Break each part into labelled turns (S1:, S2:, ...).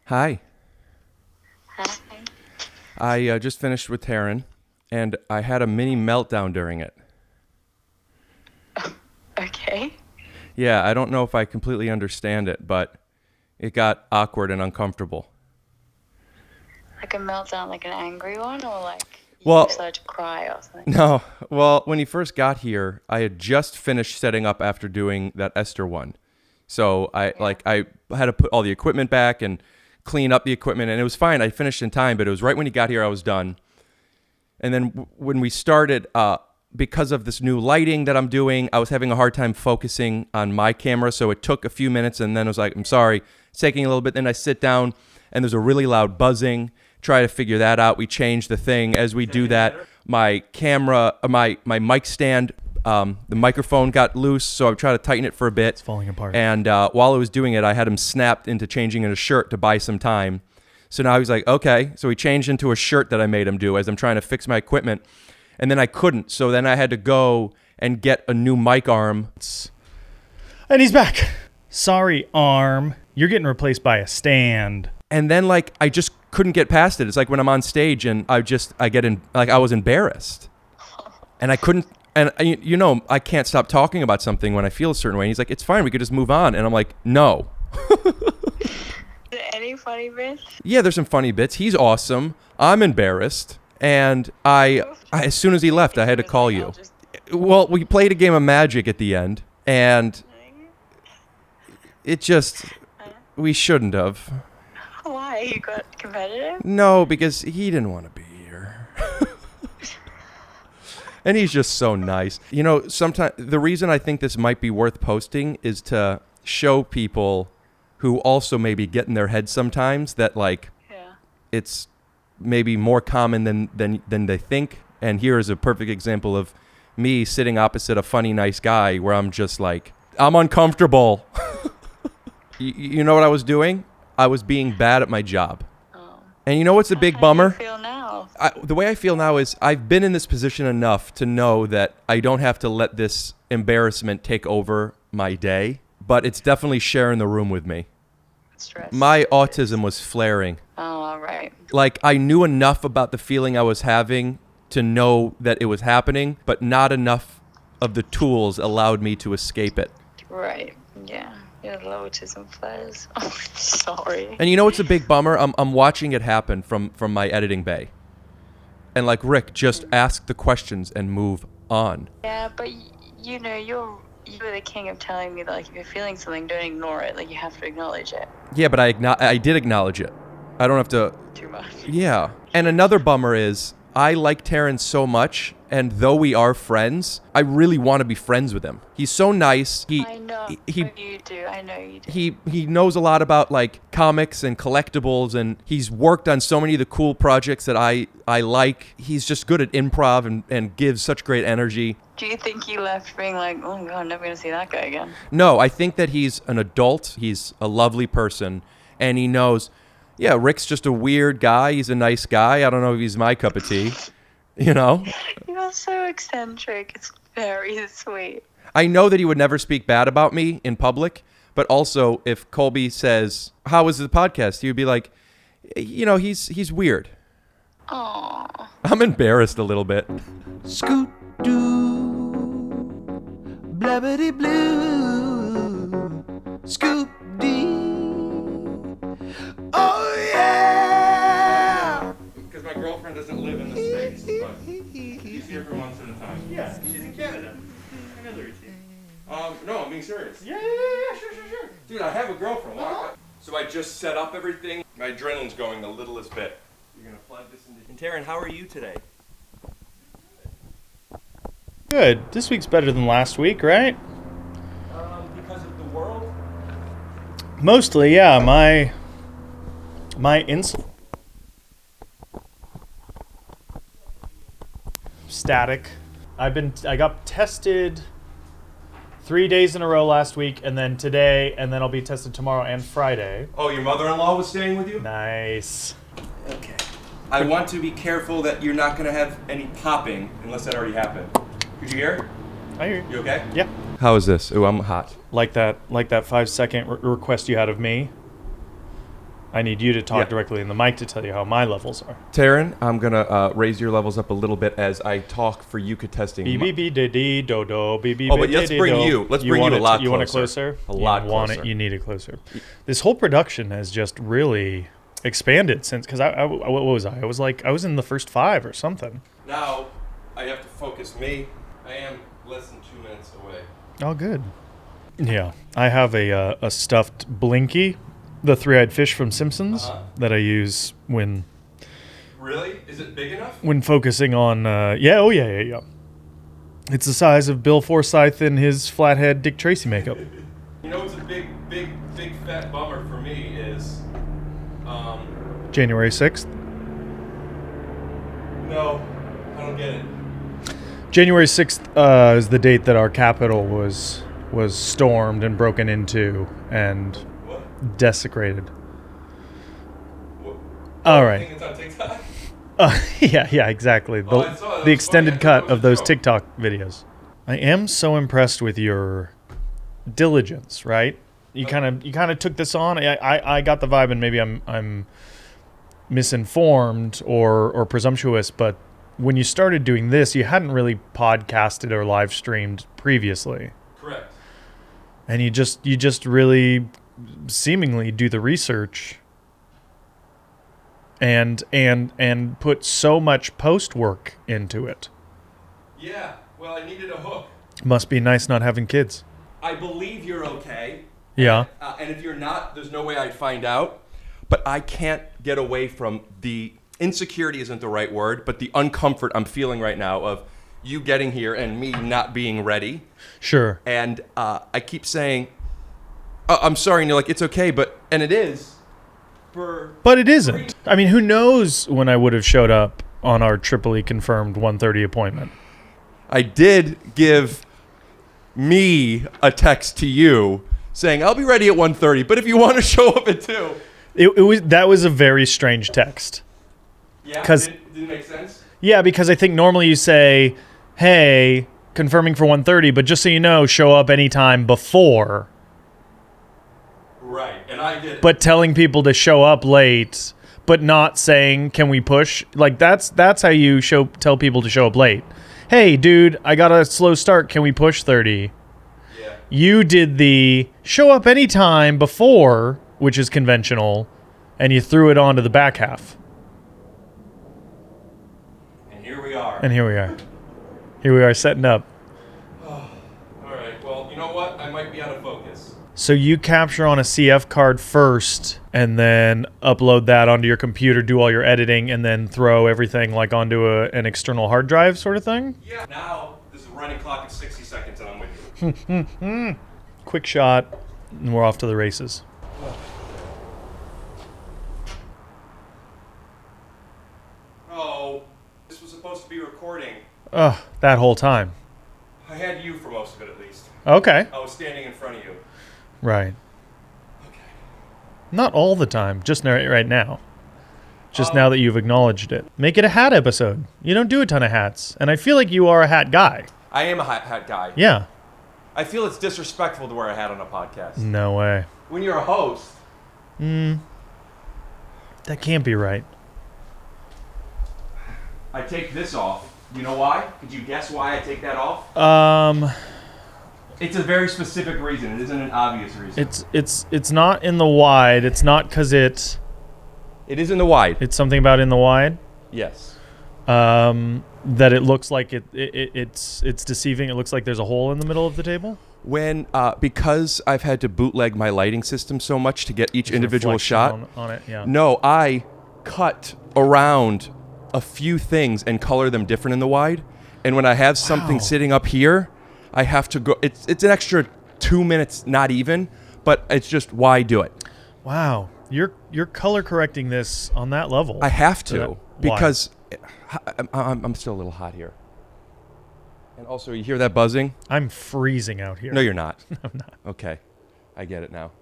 S1: Hi.
S2: Hi.
S1: Hi.
S2: I just finished with Taran, and I had a mini meltdown during it.
S1: Okay.
S2: Yeah, I don't know if I completely understand it, but it got awkward and uncomfortable.
S1: Like a meltdown, like an angry one, or like you
S2: Well,
S1: started to cry or something?
S2: No, well, when he first got here, I had just finished setting up after doing that Esther one. So I had to put all the equipment back and clean up the equipment, and it was fine. I finished in time, but it was right when he got here I was done. And then when we started, because of this new lighting that I'm doing, I was having a hard time focusing on my camera. So it took a few minutes, and then I was like, I'm sorry, it's taking a little bit. Then I sit down, and there's a really loud buzzing. Try to figure that out. We change the thing. As we do that, my camera, my mic stand, the microphone got loose, so I tried to tighten it for a bit.
S3: It's falling apart.
S2: And while I was doing it, I had him snapped into changing in a shirt to buy some time. So now he's like, okay. So he changed into a shirt that I made him do as I'm trying to fix my equipment. And then I couldn't. So then I had to go and get a new mic arm.
S3: And he's back. Sorry, arm. You're getting replaced by a stand.
S2: And then I just couldn't get past it. It's like when I'm on stage and I was embarrassed. And I couldn't, and I can't stop talking about something when I feel a certain way. And he's like, it's fine, we could just move on. And I'm like, no.
S1: Is there any funny bits?
S2: Yeah, there's some funny bits. He's awesome. I'm embarrassed. And I as soon as he left, I had to call you. Well, we played a game of Magic at the end, and it just, we shouldn't have.
S1: Why? You got competitive?
S2: No, because he didn't want to be here. And he's just so nice. Sometimes the reason I think this might be worth posting is to show people who also maybe get in their head sometimes that it's maybe more common than they think. And here is a perfect example of me sitting opposite a funny, nice guy where I'm just like, I'm uncomfortable. You know what I was doing? I was being bad at my job.
S1: Oh.
S2: And you know what's a big bummer?
S1: How do you feel now?
S2: The way I feel now is I've been in this position enough to know that I don't have to let this embarrassment take over my day, but it's definitely sharing the room with me.
S1: Stress.
S2: My autism was flaring.
S1: Oh, right.
S2: I knew enough about the feeling I was having to know that it was happening, but not enough of the tools allowed me to escape it.
S1: Right. Yeah. Your autism flares. Oh, sorry.
S2: And you know what's a big bummer? I'm watching it happen from my editing bay. And Rick, just ask the questions and move on.
S1: Yeah, but you're the king of telling me that if you're feeling something, don't ignore it. You have to acknowledge it.
S2: Yeah, but I did acknowledge it. I don't have to.
S1: Too much.
S2: Yeah. And another bummer is I like Taran so much, and though we are friends, I really want to be friends with him. He's so nice.
S1: I know you do. I know you do.
S2: He knows a lot about comics and collectibles, and he's worked on so many of the cool projects that I like. He's just good at improv and gives such great energy.
S1: Do you think he left being like, oh my God, I'm never going to see that guy again?
S2: No, I think that he's an adult. He's a lovely person, and he knows, yeah, Rick's just a weird guy. He's a nice guy. I don't know if he's my cup of tea,
S1: You're so eccentric. It's very sweet.
S2: I know that he would never speak bad about me in public, but also if Colby says, how was the podcast? He would be like, he's weird.
S1: Aww.
S2: I'm embarrassed a little bit.
S4: Scoot doo, blabbity blue, scoop dee. Oh yeah!
S2: Because my girlfriend doesn't live in the States, but she's here for once at a time.
S3: Yeah, she's in Canada. I know there is.
S2: No, I'm being serious.
S3: Yeah, sure.
S2: Dude, I have a girlfriend. So I just set up everything. My adrenaline's going the littlest bit. You're going to plug this into... And Taran, how are you today?
S3: Good. This week's better than last week, right?
S2: Because of the world?
S3: Mostly, yeah. My insulin static. I got tested 3 days in a row last week, and then today, and then I'll be tested tomorrow and Friday.
S2: Oh, your mother-in-law was staying with you?
S3: Nice.
S2: Okay. I want to be careful that you're not going to have any popping unless that already happened. Could you hear?
S3: I hear you.
S2: You okay?
S3: Yeah.
S2: How is this? Ooh, I'm hot.
S3: Like that 5-second request you had of me. I need you to talk
S2: Yeah.
S3: directly in the mic to tell you how my levels are.
S2: Taran, I'm going to raise your levels up a little bit as I talk for you testing.
S3: B B B D D do do B B.
S2: Oh, but let's bring you. Let's bring you a lot closer.
S3: You want it closer?
S2: A lot
S3: you want
S2: closer.
S3: It, you need it closer. This whole production has just really expanded since, because what was I? I was in the first 5 or something.
S2: Now, I have to focus me. I am less than 2 minutes away.
S3: Oh, good. Yeah, I have a stuffed Blinky, the three-eyed fish from Simpsons, that I use when.
S2: Really? Is it big enough?
S3: When focusing on, yeah. It's the size of Bill Forsyth in his flathead Dick Tracy makeup.
S2: You know what's a big fat bummer for me is,
S3: January 6th.
S2: No, I don't get it.
S3: January 6th is the date that our Capitol was stormed and broken into and
S2: What?
S3: desecrated.
S2: What?
S3: All
S2: I
S3: right.
S2: think it's on TikTok.
S3: Yeah, exactly.
S2: Oh, I saw that.
S3: The
S2: That's funny.
S3: extended
S2: I thought
S3: cut
S2: it was
S3: of
S2: a
S3: those
S2: joke.
S3: TikTok videos. I am so impressed with your diligence, right? You kind of took this on. I got the vibe, and maybe I'm misinformed or presumptuous, but when you started doing this, you hadn't really podcasted or live streamed previously.
S2: Correct.
S3: And you just really seemingly do the research and put so much post work into it.
S2: Yeah. Well, I needed a hook.
S3: Must be nice not having kids.
S2: I believe you're okay.
S3: Yeah.
S2: And if you're not, there's no way I'd find out. But I can't get away from the insecurity isn't the right word, but the uncomfort I'm feeling right now of you getting here and me not being ready.
S3: Sure.
S2: And I keep saying, I'm sorry. And you're like, it's okay. And it is.
S3: But it isn't. I mean, who knows when I would have showed up on our triply confirmed 1:30 appointment.
S2: I did give me a text to you saying, I'll be ready at 1:30, but if you want to show up at 2.
S3: That was a very strange text.
S2: Yeah,
S3: 'Cause-
S2: didn't make sense?
S3: Yeah, because I think normally you say, hey, confirming for 1:30, but just so you know, show up anytime before.
S2: Right, and I did.
S3: But telling people to show up late, but not saying, can we push? Like, that's how you tell people to show up late. Hey, dude, I got a slow start. Can we push 30?
S2: Yeah.
S3: You did the show up anytime before, which is conventional, and you threw it onto the back half.
S2: And here we are.
S3: And here we are. Here we are setting up.
S2: All right, well, you know what? I might be out of focus.
S3: So you capture on a CF card first, and then upload that onto your computer, do all your editing, and then throw everything like onto an external hard drive sort of thing?
S2: Yeah. Now, this is a running clock at 60 seconds, and I'm with you.
S3: Quick shot, and we're off to the races.
S2: Oh, this was supposed to be recording.
S3: Ugh, that whole time.
S2: I had you for most of it, at least.
S3: Okay.
S2: I was standing in front of you.
S3: Right.
S2: Okay.
S3: Not all the time, just right now. Just now that you've acknowledged it. Make it a hat episode. You don't do a ton of hats. And I feel like you are a hat guy.
S2: I am a hat guy.
S3: Yeah.
S2: I feel it's disrespectful to wear a hat on a podcast.
S3: No way.
S2: When you're a host.
S3: That can't be right.
S2: I take this off. You know why? Could you guess why I take that off? It's a very specific reason. It isn't an obvious reason.
S3: It's not in the wide. It's not because
S2: It is in the wide.
S3: it's something about in the wide.
S2: Yes.
S3: That it looks like it's deceiving. It looks like there's a hole in the middle of the table.
S2: When because I've had to bootleg my lighting system so much to get each
S3: There's
S2: individual
S3: reflection
S2: shot.
S3: on it. Yeah.
S2: No, I cut around a few things and color them different in the wide. And when I have something
S3: Wow.
S2: sitting up here, I have to go. It's an extra 2 minutes, not even, but it's just why do it?
S3: Wow. You're color correcting this on that level.
S2: I have to
S3: Why?
S2: because I'm still a little hot here. And also, you hear that buzzing?
S3: I'm freezing out here.
S2: No, you're not.
S3: I'm not.
S2: Okay, I get it now.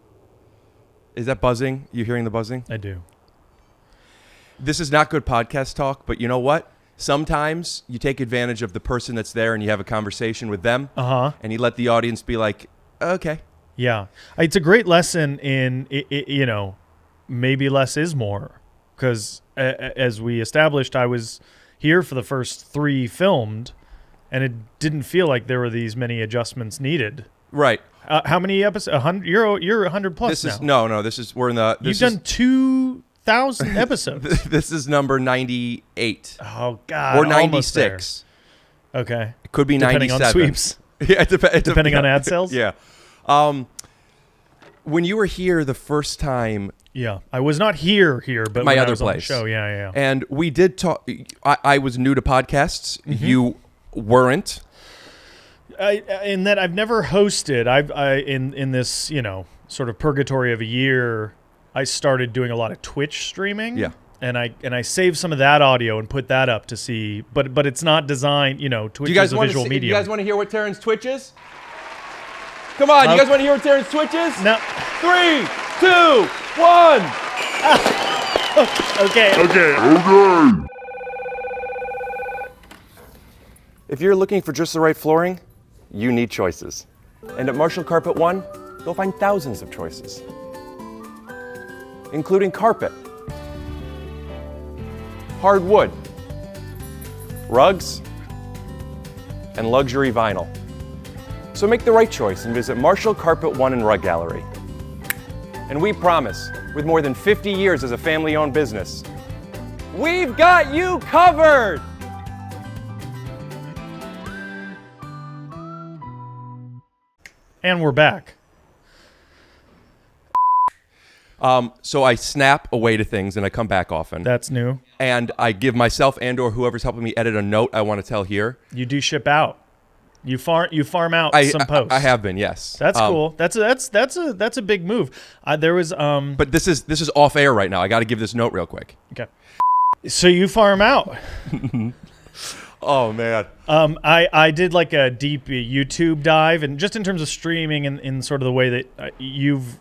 S2: Is that buzzing? You hearing the buzzing?
S3: I do.
S2: This is not good podcast talk, but you know what? Sometimes you take advantage of the person that's there and you have a conversation with them, and you let the audience be like, okay.
S3: Yeah. It's a great lesson in maybe less is more. Because as we established, I was here for the first 3 filmed, and it didn't feel like there were these many adjustments needed.
S2: Right.
S3: How many episodes? 100. You're 100 plus
S2: This
S3: now.
S2: is no. This is we're in the.
S3: You've done 2,000 episodes.
S2: This is number 98
S3: Oh God.
S2: or
S3: almost there.
S2: 96.
S3: Okay.
S2: It could be
S3: Depending
S2: 97.
S3: on sweeps.
S2: Yeah,
S3: Depending on ad sales.
S2: Yeah. When you were here the first time,
S3: Yeah, I was not here, but
S2: my
S3: when I
S2: other
S3: was on the
S2: place.
S3: show, yeah.
S2: and we did talk. I was new to podcasts.
S3: Mm-hmm.
S2: You weren't.
S3: In that I've never hosted. In this sort of purgatory of a year, I started doing a lot of Twitch streaming.
S2: Yeah.
S3: And I saved some of that audio and put that up to see, but it's not designed. Twitch is a visual medium.
S2: Do you guys want to hear what Taran's Twitch is? Come on, you guys want to hear what Taran's Twitch is?
S3: No.
S2: 3, 2, 1.
S3: Okay.
S2: If you're looking for just the right flooring, you need choices. And at Marshall Carpet One, you'll find thousands of choices, including carpet, hardwood, rugs, and luxury vinyl. So make the right choice and visit Marshall Carpet One and Rug Gallery. And we promise, with more than 50 years as a family-owned business, we've got you covered!
S3: And we're back.
S2: So I snap away to things and I come back often.
S3: That's new.
S2: And I give myself and or whoever's helping me edit a note I want to tell here.
S3: You do ship out. You farm out some posts.
S2: I have been, yes.
S3: That's cool. That's a big move. There was
S2: But this is off air right now. I got to give this note real quick.
S3: Okay. So you farm out.
S2: Oh man.
S3: I did like a deep YouTube dive, and just in terms of streaming and in sort of the way that you've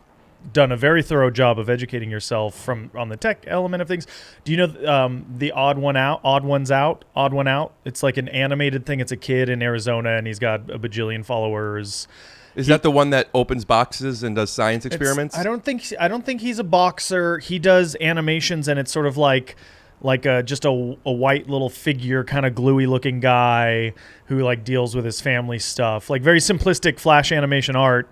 S3: done a very thorough job of educating yourself on the tech element of things. Do you know the Odd One Out? It's like an animated thing. It's a kid in Arizona, and he's got a bajillion followers.
S2: Is that the one that opens boxes and does science experiments?
S3: I don't think he's a boxer. He does animations, and it's sort of like just a white little figure, kind of gluey looking guy who like deals with his family stuff, like very simplistic Flash animation art.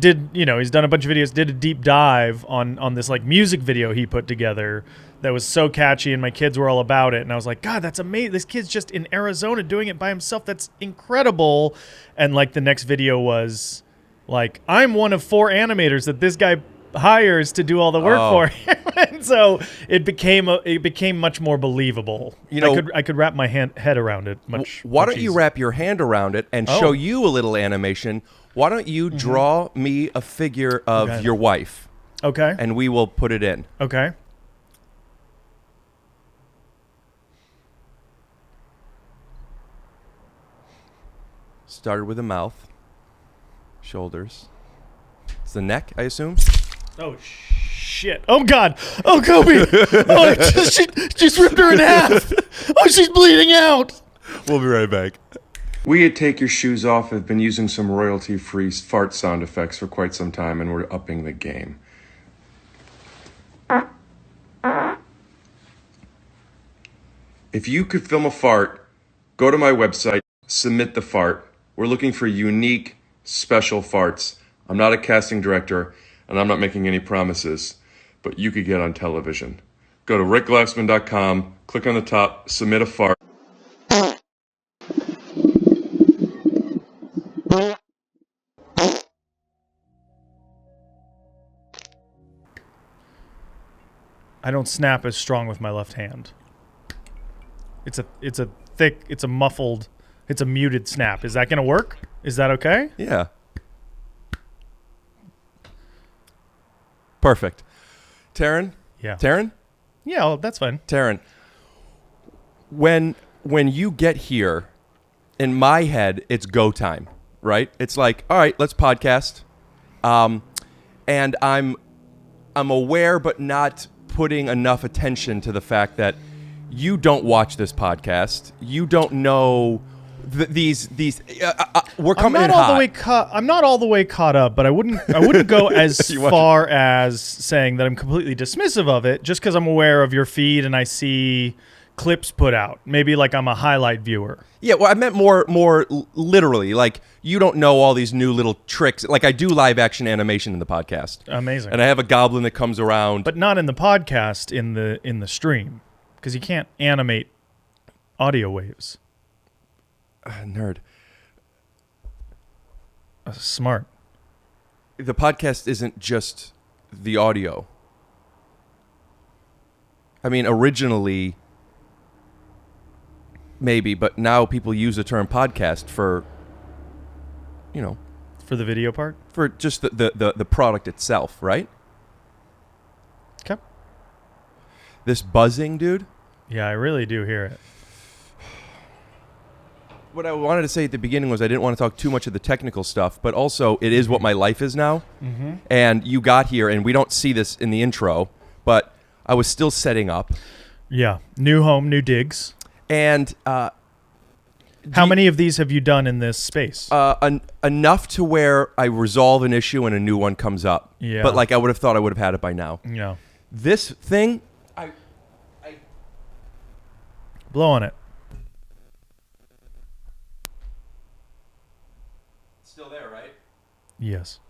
S3: He's done a bunch of videos, did a deep dive on this like music video he put together that was so catchy, and my kids were all about it. And I was like, God, that's amazing. This kid's just in Arizona doing it by himself. That's incredible. And like the next video was like, I'm one of 4 animators that this guy hires to do all the work for him. And so it became much more believable. I could wrap my head around it much.
S2: Why don't you wrap your hand around it and show you a little animation? Why don't you draw me a figure of your wife?
S3: Okay.
S2: And we will put it in.
S3: Okay.
S2: Started with the mouth, shoulders. It's the neck, I assume.
S3: Oh shit! Oh God! Oh Cobie! Oh, she just ripped her in half. Oh, she's bleeding out.
S2: We'll be right back.
S5: We at Take Your Shoes Off have been using some royalty-free fart sound effects for quite some time, and we're upping the game. If you could film a fart, go to my website, submit the fart. We're looking for unique, special farts. I'm not a casting director, and I'm not making any promises, but you could get on television. Go to rickglassman.com, click on the top, submit a fart.
S3: I don't snap as strong with my left hand. It's a thick, it's a muffled, it's a muted snap. Is that going to work? Is that okay?
S2: Yeah. Perfect. Taran?
S3: Yeah.
S2: Taran?
S3: Yeah, well, that's fine.
S2: Taran, when you get here, in my head, it's go time, right? It's like, all right, let's podcast. And I'm aware but not putting enough attention to the fact that you don't watch this podcast. You don't know these we're
S3: I'm
S2: coming
S3: not
S2: in
S3: all
S2: hot.
S3: the way I'm not all the way caught up, but I wouldn't go as
S2: You watch
S3: far as saying that I'm completely dismissive of it just because I'm aware of your feed and I see clips put out. Maybe like I'm a highlight viewer.
S2: Yeah, well, I meant more literally. Like, you don't know all these new little tricks. Like, I do live action animation in the podcast.
S3: Amazing.
S2: And I have a goblin that comes around.
S3: But not in the podcast, in the stream, because you can't animate audio waves.
S2: Nerd.
S3: Smart.
S2: The podcast isn't just the audio. I mean, originally, maybe, but now people use the term podcast for,
S3: For the video part?
S2: for just the product itself, right?
S3: Okay.
S2: This buzzing, dude.
S3: Yeah, I really do hear it.
S2: What I wanted to say at the beginning was I didn't want to talk too much of the technical stuff, but also it is what my life is now. Mm-hmm. And you got here, and we don't see this in the intro, but I was still setting up.
S3: Yeah. New home, new digs.
S2: And
S3: How many of these have you done in this space?
S2: enough to where I resolve an issue and a new one comes up.
S3: Yeah.
S2: But like I would have thought I would have had it by now.
S3: Yeah.
S2: This thing, I
S3: Blow on it.
S2: still there, right?
S3: Yes.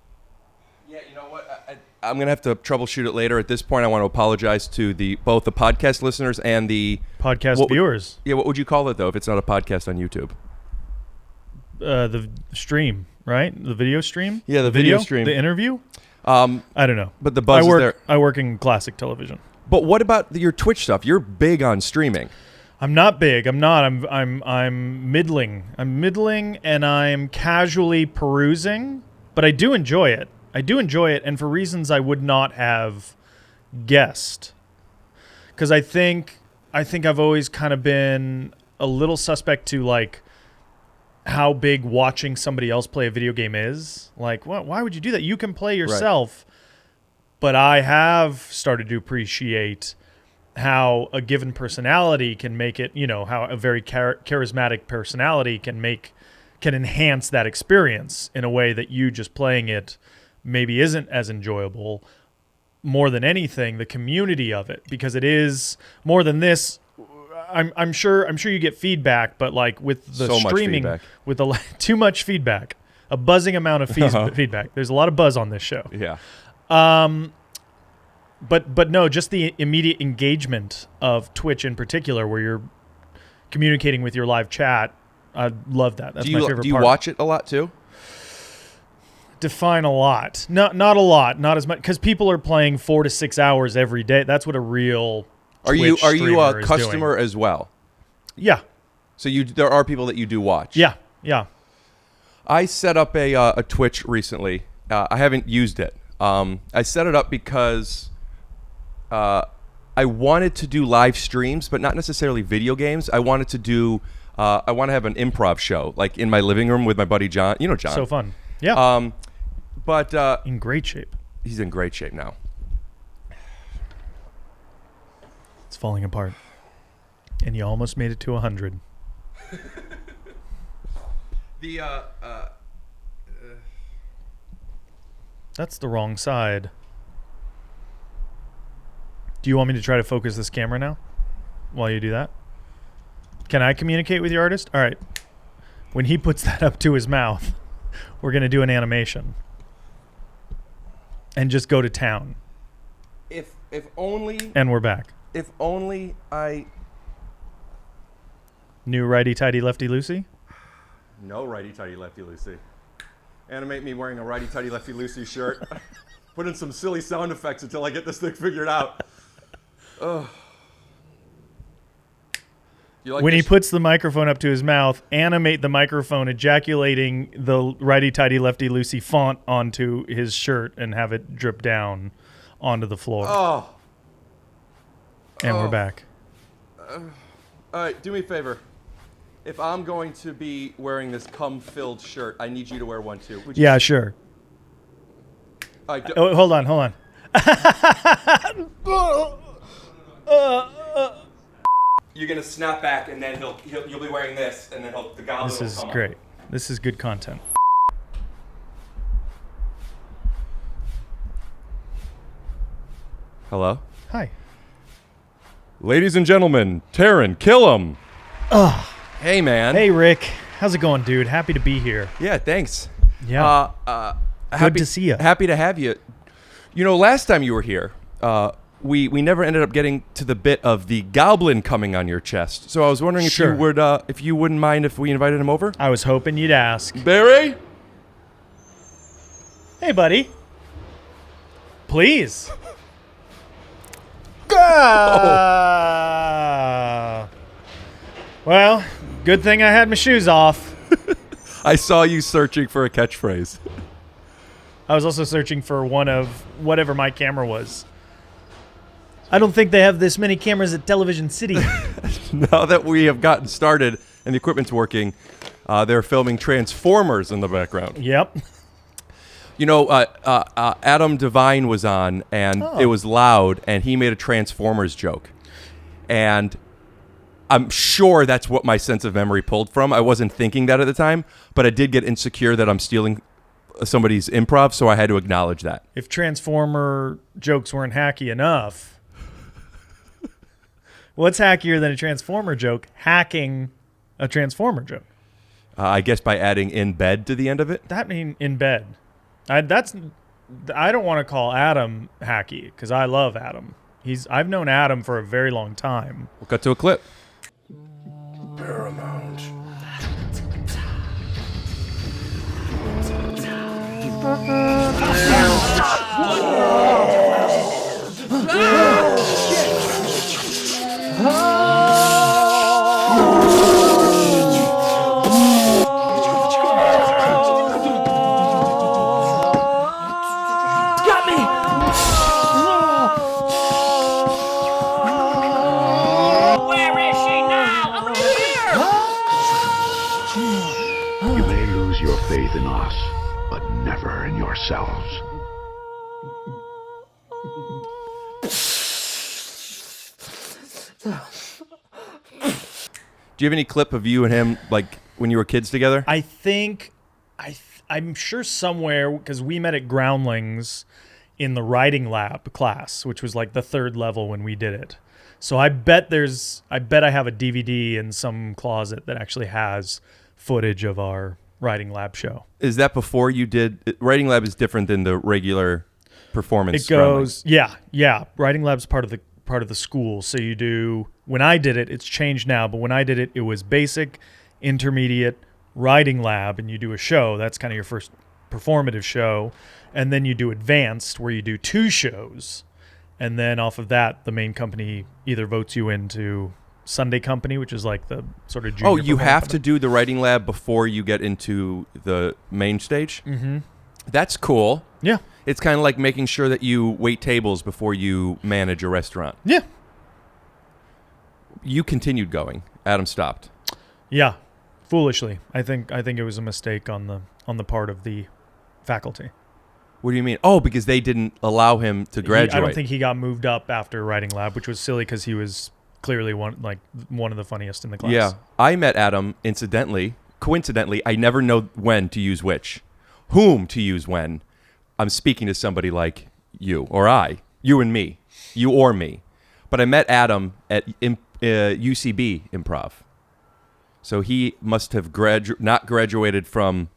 S2: Yeah, you know what? I'm gonna have to troubleshoot it later. At this point, I want to apologize to both the podcast listeners and the
S3: Podcast viewers.
S2: Yeah, what would you call it though if it's not a podcast on YouTube?
S3: The stream, right? The video stream?
S2: Yeah, the video stream.
S3: The interview?
S2: I
S3: I don't know.
S2: But the buzz is there.
S3: I work in classic television.
S2: But what about your Twitch stuff? You're big on streaming.
S3: I'm not big. I'm not. I'm middling. I'm middling, and I'm casually perusing, but I do enjoy it. And for reasons I would not have guessed. Because I think I've always kind of been a little suspect to like how big watching somebody else play a video game is. Like, what? Why would you do that? You can play yourself. But I have started to appreciate how a given personality can make it, how a very charismatic personality can enhance that experience in a way that you just playing it maybe isn't as enjoyable. More than anything, the community of it, because it is more than this. I'm sure you get feedback, but like with the
S2: So much
S3: streaming,
S2: feedback.
S3: with too much feedback, a buzzing amount of feedback. There's a lot of buzz on this show.
S2: Yeah.
S3: But no, just the immediate engagement of Twitch in particular, where you're communicating with your live chat. I love that. That's my favorite part.
S2: Do you watch it a lot too?
S3: Define a lot. Not a lot. Not as much, because people are playing 4 to 6 hours every day. That's what a real
S2: Are you
S3: streamer
S2: a
S3: is
S2: customer
S3: doing.
S2: as well?
S3: Yeah.
S2: So there are people that you do watch.
S3: Yeah. Yeah.
S2: I set up a Twitch recently. I haven't used it. I set it up because I wanted to do live streams, but not necessarily video games. I wanted to do. I want to have an improv show, like in my living room with my buddy John. You know John.
S3: So fun. Yeah.
S2: But
S3: in great shape.
S2: he's in great shape now.
S3: It's falling apart. And you almost made it to 100. That's the wrong side. Do you want me to try to focus this camera now while you do that? Can I communicate with your artist? All right. When he puts that up to his mouth, we're going to do an animation. And just go to town.
S2: If only.
S3: And we're back.
S2: If only I.
S3: New righty tighty lefty loosey?
S2: No righty tighty lefty loosey. Animate me wearing a righty tighty lefty loosey shirt. Put in some silly sound effects until I get this thing figured out. Ugh. You like
S3: When he
S2: this?
S3: puts the microphone up to his mouth, animate the microphone ejaculating the righty tighty lefty loosey font onto his shirt and have it drip down onto the floor.
S2: Oh.
S3: And we're back.
S2: All right, do me a favor. If I'm going to be wearing this cum-filled shirt, I need you to wear one too. Would you?
S3: Yeah, sure.
S2: All right,
S3: Oh, hold on.
S2: You're gonna snap back, and then you'll be wearing this, and then the goblin
S3: This
S2: will
S3: is
S2: come
S3: great.
S2: up.
S3: This is good content.
S2: Hello?
S3: Hi.
S2: Ladies and gentlemen, Taran Killam.
S3: Ugh.
S2: Hey, man.
S3: Hey, Rick. How's it going, dude? Happy to be here.
S2: Yeah, thanks.
S3: Yeah.
S2: Happy
S3: to see you.
S2: Happy to have you. You know, last time you were here, we never ended up getting to the bit of the Goblin coming on your chest. So I was wondering
S3: Sure.
S2: if you wouldn't mind if we invited him over?
S3: I was hoping you'd ask.
S2: Barry?
S3: Hey, buddy. Please. Ah. Well, good thing I had my shoes off.
S2: I saw you searching for a catchphrase.
S3: I was also searching for one of whatever my camera was. I don't think they have this many cameras at Television City.
S2: Now that we have gotten started and the equipment's working, they're filming Transformers in the background.
S3: Yep.
S2: You know, Adam Devine was on, and it was loud, and he made a Transformers joke. And I'm sure that's what my sense of memory pulled from. I wasn't thinking that at the time, but I did get insecure that I'm stealing somebody's improv, so I had to acknowledge that.
S3: If Transformer jokes weren't hacky enough, what's hackier than a Transformer joke? Hacking a Transformer joke.
S2: I guess by adding in bed to the end of it.
S3: That mean in bed. I don't want to call Adam hacky because I love Adam. I've known Adam for a very long time.
S2: We'll cut to a clip.
S4: Paramount.
S6: You may lose your faith in us, but never in yourselves.
S2: Do you have any clip of you and him, like, when you were kids together?
S3: I think I'm sure somewhere because we met at Groundlings in the writing lab class, which was like the third level when we did it. So I bet I have a DVD in some closet that actually has footage of our writing lab show.
S2: Is that before you did? Writing lab is different than the regular performance.
S3: It goes, yeah. Writing lab's part of the school. So you do. When I did it, it's changed now. But when I did it, it was basic, intermediate, writing lab, and you do a show. That's kind of your first performative show, and then you do advanced, where you do 2 shows, and then off of that, the main company either votes you into Sunday company, which is like the sort of junior.
S2: Oh, you have
S3: company.
S2: to do the writing lab before you get into the main stage?
S3: Mm-hmm.
S2: That's cool.
S3: Yeah.
S2: It's kind of like making sure that you wait tables before you manage a restaurant.
S3: Yeah.
S2: You continued going. Adam stopped.
S3: Yeah. Foolishly. I think it was a mistake on the part of the faculty.
S2: What do you mean? Oh, because they didn't allow him to graduate.
S3: I don't think he got moved up after writing lab, which was silly because he was clearly one of the funniest in the class.
S2: Yeah. I met Adam coincidentally. I never know when to use which. Whom to use when. I'm speaking to somebody like you or you and me, you or me. But I met Adam at UCB improv. So he must have not graduated from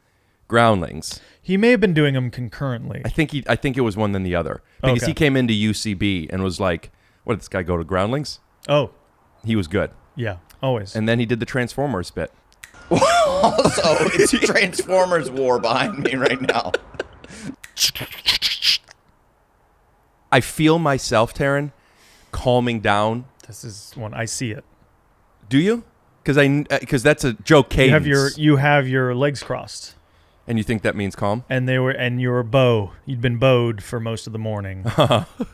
S2: Groundlings.
S3: He may have been doing them concurrently.
S2: I think it was one than the other. Because
S3: Okay.
S2: he came into UCB and was like, what did this guy go to Groundlings?
S3: Oh,
S2: He was good.
S3: yeah, always.
S2: And then he did the Transformers bit.
S7: Also, it's Transformers war behind me right now.
S2: I feel myself, Taran, calming down.
S3: This is one I see it.
S2: Do you? Because that's a joke cadence.
S3: You have your legs crossed,
S2: And you think that means calm?
S3: and you'd been bowed for most of the morning,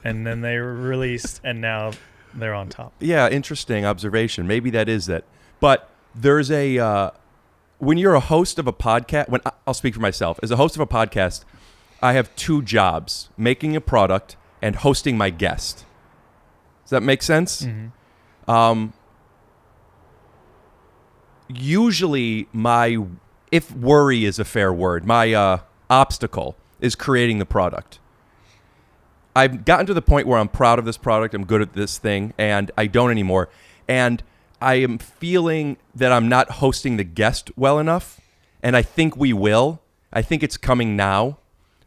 S3: and then they were released, and now they're on top.
S2: Yeah, interesting observation. Maybe that is it. But there's when you're a host of a podcast, I'll speak for myself. As a host of a podcast, I have 2 jobs: making a product and hosting my guest. Does that make sense?
S3: Mm-hmm.
S2: Usually my if worry is a fair word, my obstacle is creating the product. I've gotten to the point where I'm proud of this product. I'm good at this thing, and I don't anymore. And I am feeling that I'm not hosting the guest well enough, and I think we will. I think it's coming now,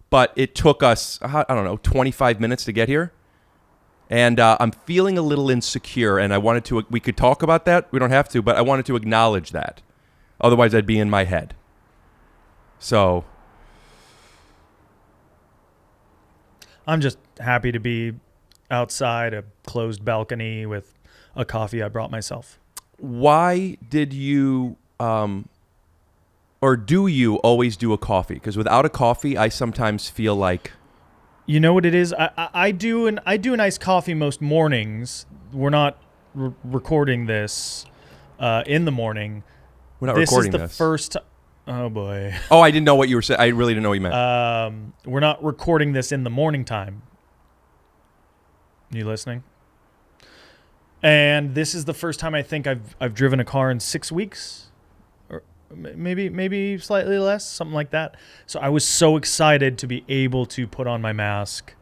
S2: but it took us, 25 minutes to get here. And I'm feeling a little insecure, and we could talk about that. We don't have to, but I wanted to acknowledge that. Otherwise, I'd be in my head. So
S3: I'm just happy to be outside a closed balcony with a coffee I brought myself.
S2: why did you, or do you always do a coffee? Because without a coffee, I sometimes feel like...
S3: You know what it is? I do an iced coffee most mornings. We're not recording this in the morning.
S2: We're not recording this.
S3: This is the first... Oh, boy.
S2: Oh, I didn't know what you were saying. I really didn't know what you meant.
S3: We're not recording this in the morning time. You listening? And this is the first time I think I've driven a car in 6 weeks, or maybe slightly less, something like that. So I was so excited to be able to put on my mask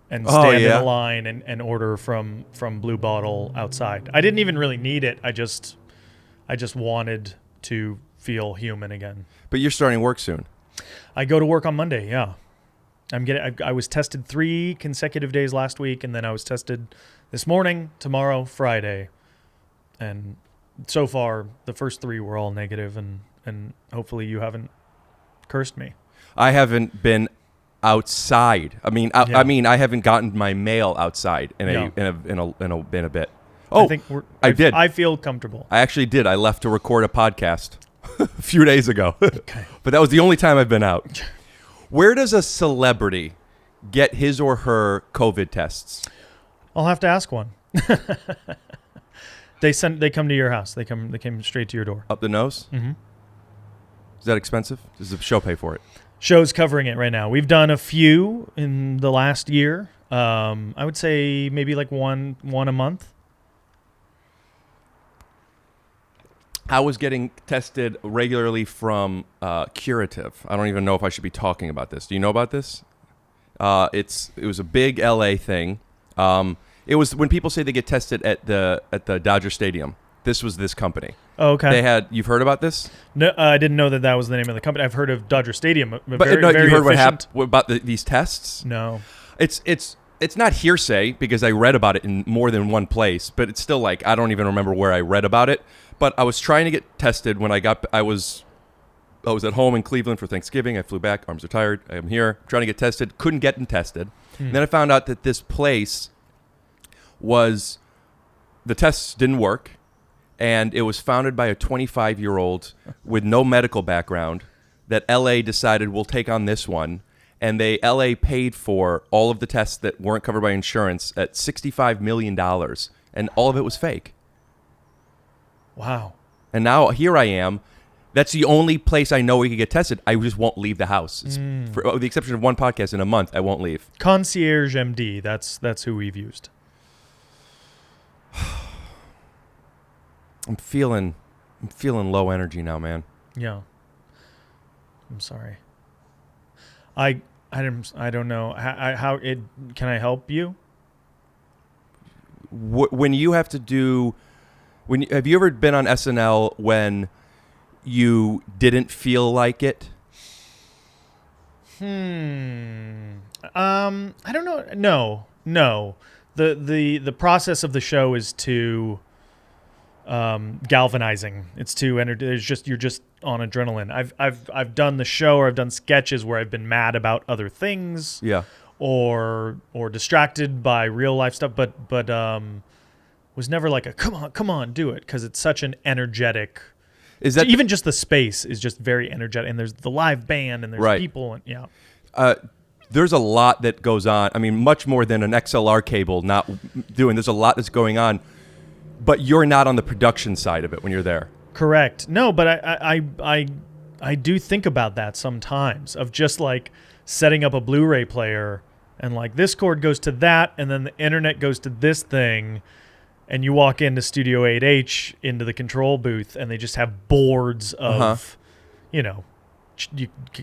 S3: and stand in a line and order from Blue Bottle outside. I didn't even really need it. I just wanted to feel human again.
S2: But you're starting work soon.
S3: I go to work on Monday. Yeah, I was tested 3 consecutive days last week, and then I was tested this morning, tomorrow, Friday, and so far the first 3 were all negative, and hopefully you haven't cursed me.
S2: I haven't been outside. I mean, I haven't gotten my mail outside in a bit. Oh, I did.
S3: I feel comfortable.
S2: I actually did. I left to record a podcast a few days ago.
S3: Okay.
S2: But that was the only time I've been out. Where does a celebrity get his or her COVID tests?
S3: I'll have to ask one. They come to your house. They came straight to your door.
S2: Up the nose?
S3: Mm-hmm.
S2: Is that expensive? Does the show pay for it?
S3: Show's covering it right now. We've done a few in the last year. I would say maybe like one a month.
S2: I was getting tested regularly from Curative. I don't even know if I should be talking about this. Do you know about this? It was a big LA thing. It was when people say they get tested at the Dodger Stadium. This was this company.
S3: Oh, okay.
S2: You've heard about this?
S3: No, I didn't know that was the name of the company. I've heard of Dodger Stadium.
S2: But you heard
S3: efficient.
S2: what happened about these tests?
S3: No.
S2: It's not hearsay because I read about it in more than one place, but it's still like I don't even remember where I read about it. But I was trying to get tested when I was at home in Cleveland for Thanksgiving. I flew back. Arms are tired. I am here trying to get tested. Couldn't get tested. And then I found out that this place the tests didn't work, and it was founded by a 25-year-old with no medical background. That LA decided we'll take on this one, and LA paid for all of the tests that weren't covered by insurance at $65 million, and all of it was fake.
S3: Wow.
S2: And now here I am. That's the only place I know we could get tested. I just won't leave the house. For the exception of one podcast in a month, I won't leave.
S3: Concierge MD, that's who we've used.
S2: I'm feeling low energy now, man.
S3: Yeah. I'm sorry. I don't know how it can I help you?
S2: When you have to do have you ever been on SNL when you didn't feel like it?
S3: I don't know. No. The process of the show is too galvanizing. It's too you're just on adrenaline. I've done the show, or I've done sketches where I've been mad about other things.
S2: Yeah.
S3: Or distracted by real life stuff, but was never like a come on, do it, because it's such an energetic. Is that even just the space is just very energetic, and there's the live band, and there's people, and yeah.
S2: There's a lot that goes on. I mean, much more than an XLR cable not doing. There's a lot that's going on, but you're not on the production side of it when you're there.
S3: Correct. No, but I do think about that sometimes, of just like setting up a Blu-ray player, and like this cord goes to that, and then the internet goes to this thing. And you walk into Studio 8H into the control booth, and they just have boards of you know,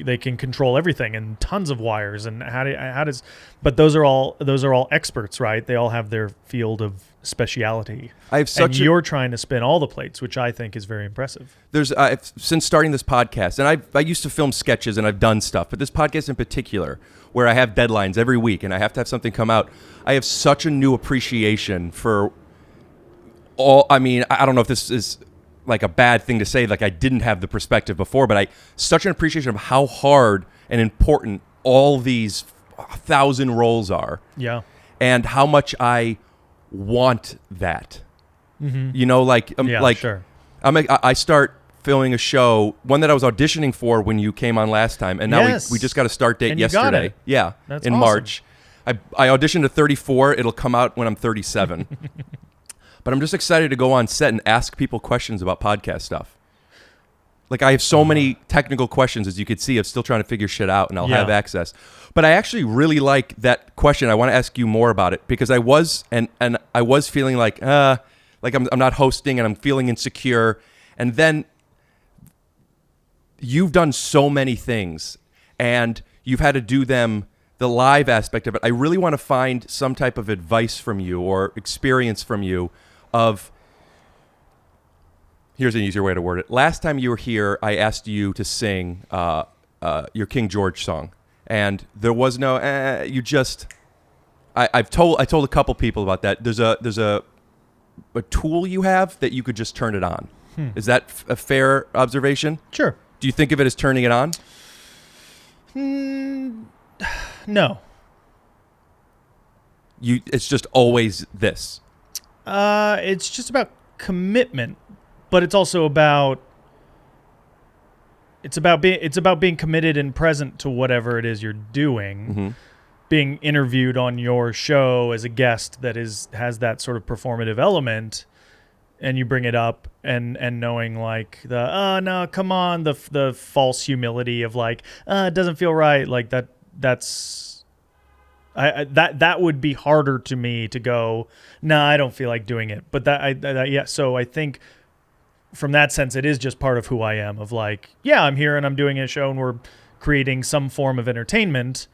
S3: they can control everything and tons of wires and how does, but those are all experts, right? They all have their field of speciality. You're trying to spin all the plates, which I think is very impressive.
S2: There's since starting this podcast, and I used to film sketches and I've done stuff, but this podcast in particular, where I have deadlines every week and I have to have something come out, I have such a new appreciation for all. I mean, I don't know if this is like a bad thing to say, like I didn't have the perspective before, but such an appreciation of how hard and important all these 1,000 roles are.
S3: Yeah.
S2: And how much I want that.
S3: Mm-hmm.
S2: You know,
S3: Sure.
S2: I start filming a show, one that I was auditioning for when you came on last time, and now we just got a start date yesterday. Yeah,
S3: that's
S2: in
S3: awesome.
S2: March. I auditioned at 34. It'll come out when I'm 37. But I'm just excited to go on set and ask people questions about podcast stuff. Like I have so many technical questions, as you could see, of still trying to figure shit out, and I'll have access. But I actually really like that question. I want to ask you more about it because I was and I was feeling like I'm not hosting and I'm feeling insecure. And then you've done so many things and you've had to do them, the live aspect of it. I really want to find some type of advice from you or experience from you of, here's an easier way to word it. Last time you were here, I asked you to sing your King George song, and there was no. I told a couple people about that. There's a tool you have that you could just turn it on. Is that a fair observation?
S3: Sure.
S2: Do you think of it as turning it on?
S3: No.
S2: It's just always this.
S3: It's just about commitment, but it's also about being committed and present to whatever it is you're doing.
S2: Mm-hmm.
S3: Being interviewed on your show as a guest that has that sort of performative element, and you bring it up and knowing like no, come on, the false humility of like it doesn't feel right, like that's that would be harder to me to go, nah, I don't feel like doing it. But so I think from that sense, it is just part of who I am, of like, yeah, I'm here and I'm doing a show and we're creating some form of entertainment,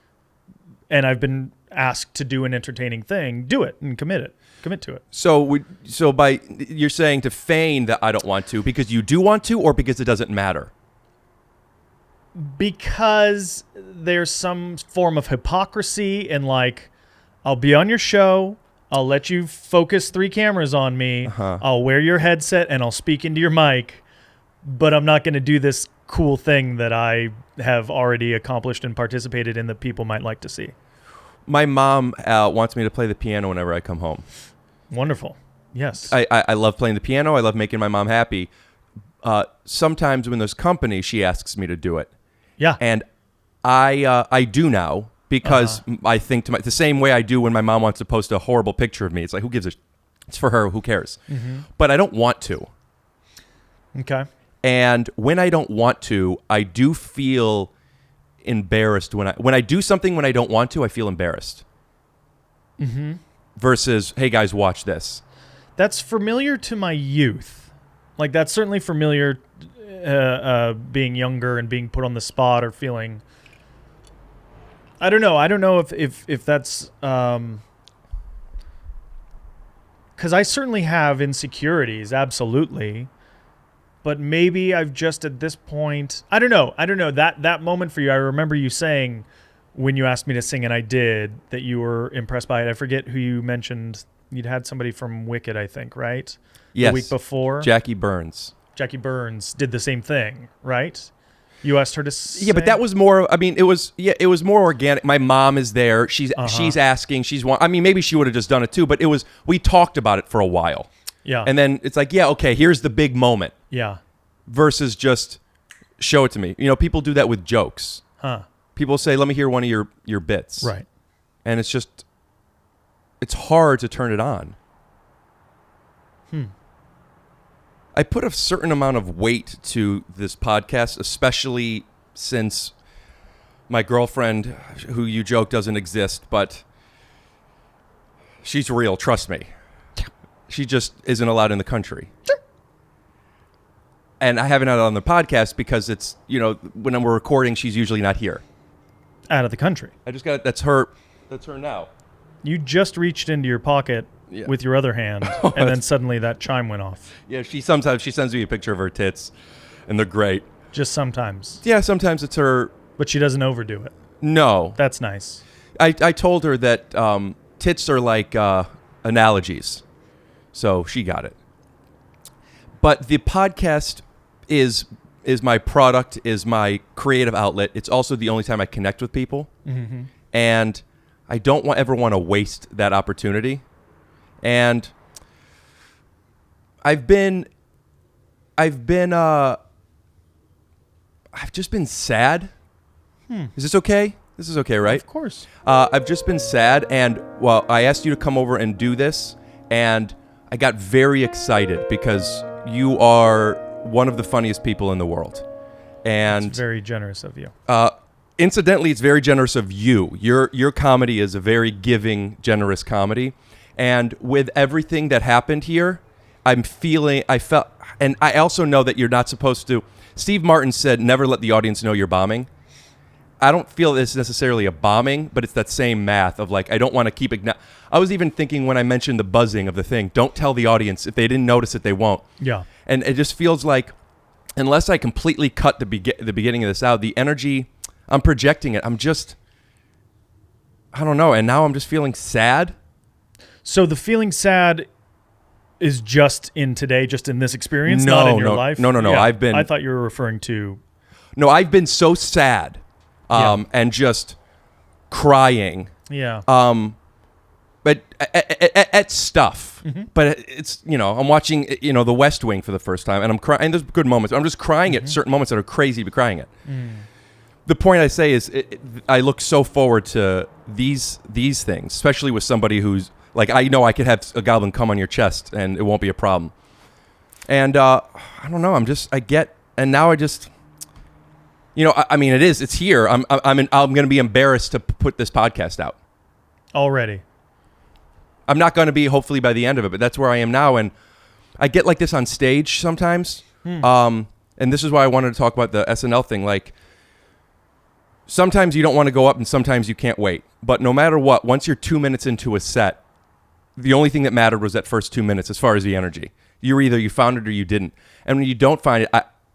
S3: and I've been asked to do an entertaining thing, do it and commit to it.
S2: So you're saying to feign that I don't want to because you do want to, or because it doesn't matter?
S3: Because there's some form of hypocrisy and like, I'll be on your show, I'll let you focus 3 cameras on me, I'll wear your headset and I'll speak into your mic, but I'm not going to do this cool thing that I have already accomplished and participated in that people might like to see.
S2: My mom wants me to play the piano whenever I come home.
S3: Wonderful. Yes.
S2: I love playing the piano. I love making my mom happy. Sometimes when there's company, she asks me to do it.
S3: Yeah.
S2: And I do now because I think the same way I do when my mom wants to post a horrible picture of me. It's like, who gives a it's for her, who cares? Mm-hmm. But I don't want to.
S3: Okay.
S2: And when I don't want to, I do feel embarrassed when I do something when I don't want to. I feel embarrassed.
S3: Mm-hmm.
S2: Versus, hey guys, watch this.
S3: That's familiar to my youth. Like that's certainly familiar. Being younger and being put on the spot or feeling. I don't know if that's because I certainly have insecurities, absolutely. But maybe I've just at this point, I don't know. That moment for you, I remember you saying when you asked me to sing and I did, that you were impressed by it. I forget who you mentioned. You'd had somebody from Wicked, I think, right?
S2: Yes.
S3: The week before.
S2: Jackie Burns did the same thing, right? You asked her to sing? Yeah, but that was more, I mean, it was more organic. My mom is there. She's asking, maybe she would have just done it too, but we talked about it for a while.
S3: Yeah.
S2: And then it's like, yeah, okay, here's the big moment.
S3: Yeah.
S2: Versus just show it to me. You know, people do that with jokes.
S3: Huh.
S2: People say, let me hear one of your bits.
S3: Right.
S2: And it's hard to turn it on. I put a certain amount of weight to this podcast, especially since my girlfriend, who you joke doesn't exist, but she's real, trust me. She just isn't allowed in the country. Sure. and I haven't had it on the podcast because it's, when we're recording, she's usually not here.
S3: Out of the country.
S2: I just got that's her now.
S3: You just reached into your pocket with your other hand, and then suddenly that chime went off.
S2: Yeah, sometimes she sends me a picture of her tits, and they're great.
S3: Just sometimes.
S2: Yeah, sometimes it's her.
S3: But she doesn't overdo it.
S2: No.
S3: That's nice.
S2: I told her that tits are like analogies, so she got it. But the podcast is my product, is my creative outlet. It's also the only time I connect with people.
S3: Mm-hmm.
S2: And I don't ever want to waste that opportunity. And I've just been sad. Is this okay? This is okay, right?
S3: Of course.
S2: I've just been sad, and I asked you to come over and do this, and I got very excited because you are one of the funniest people in the world. And
S3: it's very generous of you.
S2: Incidentally, it's very generous of you. Your comedy is a very giving, generous comedy. And with everything that happened here, and I also know that you're not supposed to. Steve Martin said, never let the audience know you're bombing. I don't feel it's necessarily a bombing, but it's that same math of like, I don't want to keep I was even thinking when I mentioned the buzzing of the thing, don't tell the audience. If they didn't notice it, they won't.
S3: Yeah.
S2: And it just feels like, unless I completely cut the beginning of this out, the energy, I'm projecting it. I don't know. And now I'm just feeling sad.
S3: So the feeling sad is just in today, just in this experience, not in your life?
S2: No.
S3: Yeah,
S2: I
S3: thought you were referring to...
S2: No, I've been so sad and just crying.
S3: Yeah.
S2: But at stuff. Mm-hmm. But it's, I'm watching, The West Wing for the first time, and I'm crying. And there's good moments. I'm just crying at certain moments that are crazy, but crying at. The point I say is I look so forward to these things, especially with somebody who's, like, I know I could have a goblin come on your chest, and it won't be a problem. And I don't know. And now I just... it's here. I'm going to be embarrassed to put this podcast out.
S3: Already.
S2: I'm not going to be, hopefully, by the end of it, but that's where I am now. And I get like this on stage sometimes. And this is why I wanted to talk about the SNL thing. Like, sometimes you don't want to go up and sometimes you can't wait. But no matter what, once you're 2 minutes into a set, the only thing that mattered was that first 2 minutes as far as the energy. You found it or you didn't. And when you don't find it,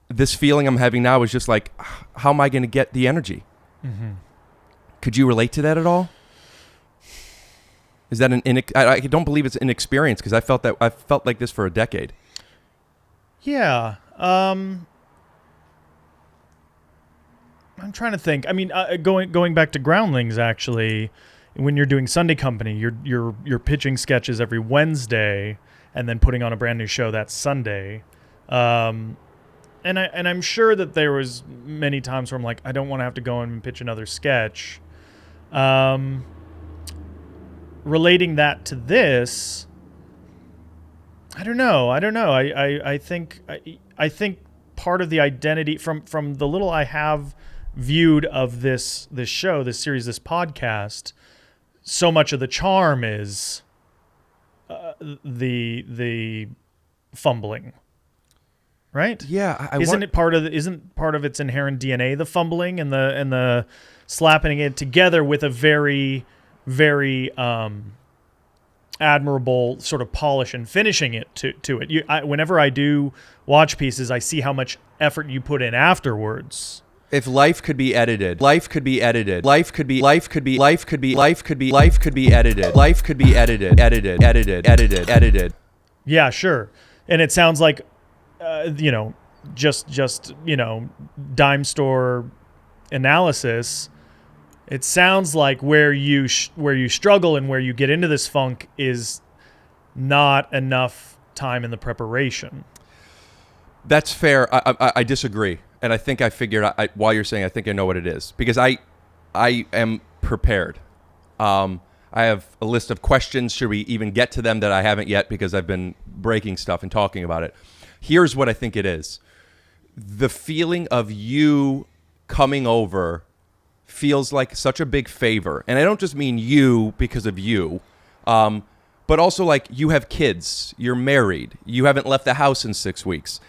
S2: this feeling I'm having now is just like, how am I going to get the energy? Mm-hmm. Could you relate to that at all? Is that I don't believe it's inexperience, because I felt like this for a decade.
S3: Yeah. I'm trying to think. I mean, going back to Groundlings, actually, when you're doing Sunday Company, you're pitching sketches every Wednesday and then putting on a brand new show that Sunday. And I'm sure that there was many times where I'm like, I don't want to have to go in and pitch another sketch. Relating that to this, I don't know. I think part of the identity from the little I have viewed of this show, this series, this podcast, so much of the charm is the fumbling. Right?
S2: Yeah,
S3: isn't part of its inherent DNA the fumbling and the slapping it together with a very, very admirable sort of polish and finishing it to it. Whenever I do watch pieces, I see how much effort you put in afterwards.
S2: If life could be edited, life could be edited. Life could be edited. Edited.
S3: Yeah, sure. And it sounds like just dime store analysis. It sounds like where you struggle and where you get into this funk is not enough time in the preparation.
S2: That's fair. I disagree, and I think I figured while you're saying, I think I know what it is, because I am prepared. I have a list of questions. Should we even get to them that I haven't yet, because I've been breaking stuff and talking about it. Here's what I think it is. The feeling of you coming over feels like such a big favor. And I don't just mean you because of you, but also like you have kids, you're married, you haven't left the house in 6 weeks.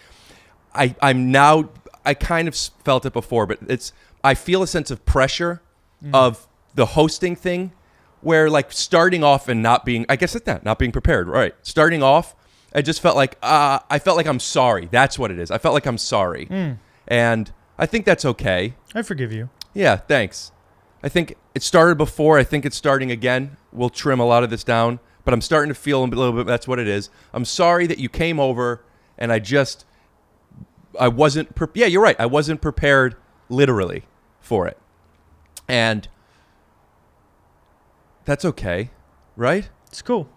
S2: I'm now, I kind of felt it before, but I feel a sense of pressure of the hosting thing where like starting off and not being, I guess it's that, not being prepared, right? Starting off, I just felt like, I felt like I'm sorry. That's what it is. I felt like I'm sorry. And I think that's okay.
S3: I forgive you.
S2: Yeah, thanks. I think it started before. I think it's starting again. We'll trim a lot of this down, but I'm starting to feel a little bit that's what it is. I'm sorry that you came over and I wasn't, yeah, you're right. I wasn't prepared literally for it. And that's okay, right?
S3: It's cool.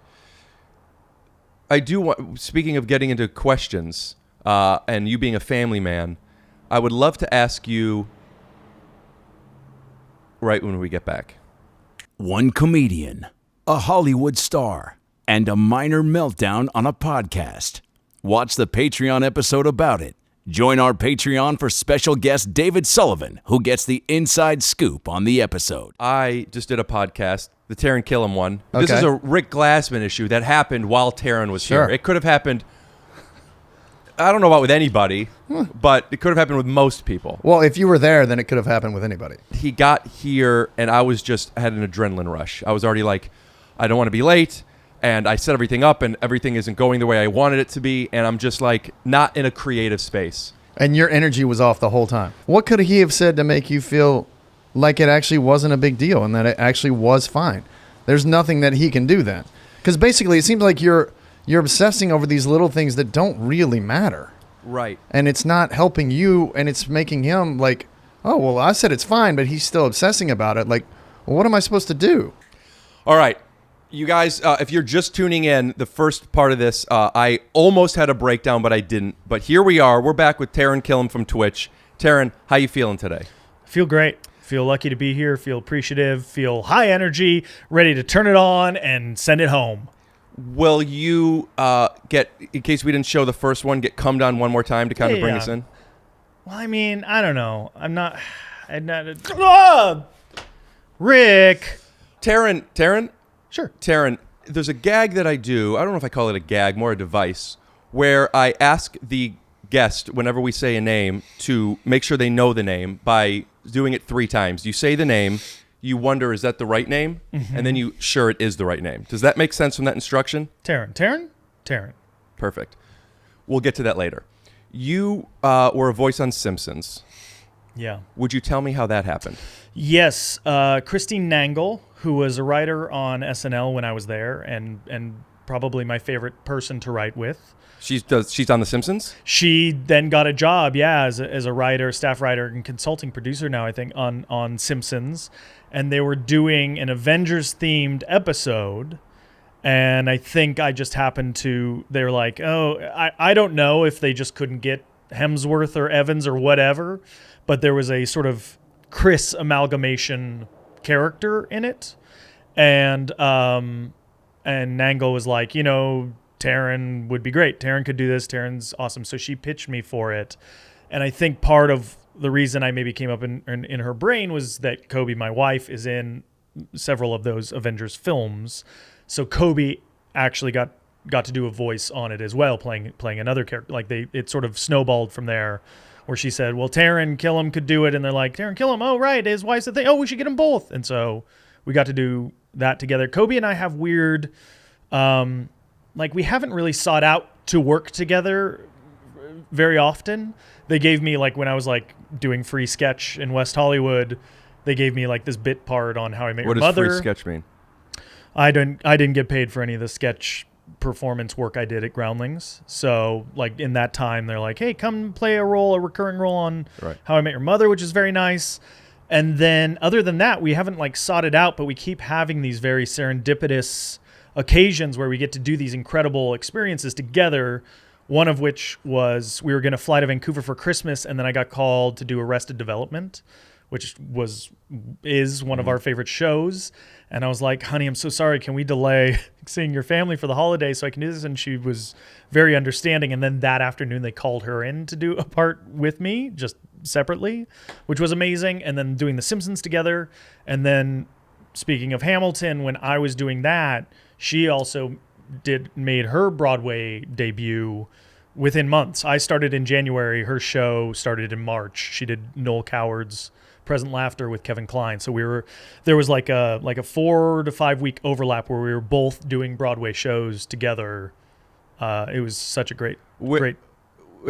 S2: I do want, speaking of getting into questions and you being a family man, I would love to ask you right when we get back.
S8: One comedian, a Hollywood star, and a minor meltdown on a podcast. Watch the Patreon episode about it. Join our Patreon for special guest David Sullivan, who gets the inside scoop on the episode.
S2: I just did a podcast, the Taran Killam one. Okay. This is a Rick Glassman issue that happened while Taran was here. It could have happened, I don't know about with anybody, but it could have happened with most people.
S9: Well, if you were there, then it could have happened with anybody.
S2: He got here, and I had an adrenaline rush. I was already like, I don't want to be late, and I set everything up, and everything isn't going the way I wanted it to be, and I'm just like not in a creative space.
S9: And your energy was off the whole time. What could he have said to make you feel like it actually wasn't a big deal and that it actually was fine? There's nothing that he can do then. Because basically, it seems like you're obsessing over these little things that don't really matter.
S2: Right.
S9: And it's not helping you, and it's making him like, oh, well, I said it's fine, but he's still obsessing about it. Like, well, what am I supposed to do?
S2: All right. You guys, if you're just tuning in, the first part of this, I almost had a breakdown, but I didn't. But here we are. We're back with Taran Killam from Twitch. Taran, how you feeling today?
S3: I feel great. Feel lucky to be here. Feel appreciative. Feel high energy, ready to turn it on and send it home.
S2: Will you get, in case we didn't show the first one, get cummed on one more time to kind of bring us in?
S3: Well, I mean, I don't know. I'm not Rick.
S2: Taran?
S3: Sure.
S2: Taran, there's a gag that I do. I don't know if I call it a gag, more a device, where I ask the guest, whenever we say a name, to make sure they know the name by doing it 3 times. You say the name. You wonder, is that the right name? Mm-hmm. And then you sure it is the right name. Does that make sense from that instruction?
S3: Taran.
S2: Perfect. We'll get to that later. You were a voice on Simpsons.
S3: Yeah.
S2: Would you tell me how that happened?
S3: Yes. Christine Nangle, who was a writer on SNL when I was there and probably my favorite person to write with.
S2: She's on The Simpsons?
S3: She then got a job, as a writer, staff writer, and consulting producer now, I think, on Simpsons. And they were doing an Avengers-themed episode. And I think I just happened to, they were like, oh, I don't know if they just couldn't get Hemsworth or Evans or whatever. But there was a sort of Chris amalgamation character in it. And Nangle was like, Taran would be great. Taran could do this. Taran's awesome. So she pitched me for it. And I think part of the reason I maybe came up in her brain was that Cobie, my wife, is in several of those Avengers films. So Cobie actually got to do a voice on it as well, playing another character. Like it sort of snowballed from there, where she said, well, Taran Killam could do it. And they're like, Taran Killam, oh, right, his wife's the thing. Oh, we should get them both. And so we got to do that together. Cobie and I have weird... we haven't really sought out to work together very often. They gave me, when I was doing free sketch in West Hollywood, they gave me this bit part on How I Met Your Mother.
S2: What does free sketch mean?
S3: I didn't get paid for any of the sketch performance work I did at Groundlings. So in that time, they're like, hey, come play a recurring role on How I Met Your Mother, which is very nice. And then other than that, we haven't sought it out, but we keep having these very serendipitous occasions where we get to do these incredible experiences together. One of which was we were going to fly to Vancouver for Christmas, and then I got called to do Arrested Development, which is one of our favorite shows. And I was like, honey, I'm so sorry. Can we delay seeing your family for the holiday so I can do this? And she was very understanding. And then that afternoon, they called her in to do a part with me, just separately, which was amazing. And then doing The Simpsons together. And then speaking of Hamilton, when I was doing that, she also made her Broadway debut within months. I started in January. Her show started in March. She did Noel Coward's Present Laughter with Kevin Kline. So there was like a 4 to 5 week overlap where we were both doing Broadway shows together. It was such a great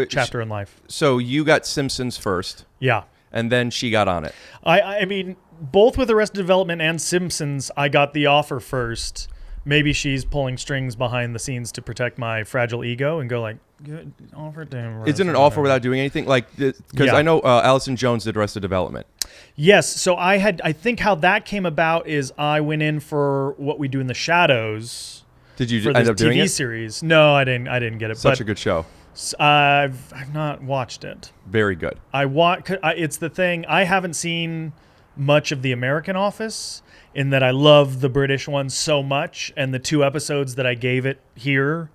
S3: chapter in life.
S2: So you got Simpsons first.
S3: Yeah.
S2: And then she got on it.
S3: I mean, both with Arrested Development and Simpsons, I got the offer first. Maybe she's pulling strings behind the scenes to protect my fragile ego and go like, good offer to him.
S2: Is it an offer without doing anything? Like, because I know Allison Jones did Arrested Development.
S3: Yes. So I think how that came about is I went in for What We Do in the Shadows.
S2: Did you
S3: for
S2: end
S3: this
S2: up doing
S3: TV
S2: it?
S3: series? No, I didn't get it.
S2: Such a good show.
S3: I've not watched it.
S2: Very good.
S3: It's the thing. I haven't seen much of the American Office in that I love the British one so much, and the 2 episodes that I gave it here,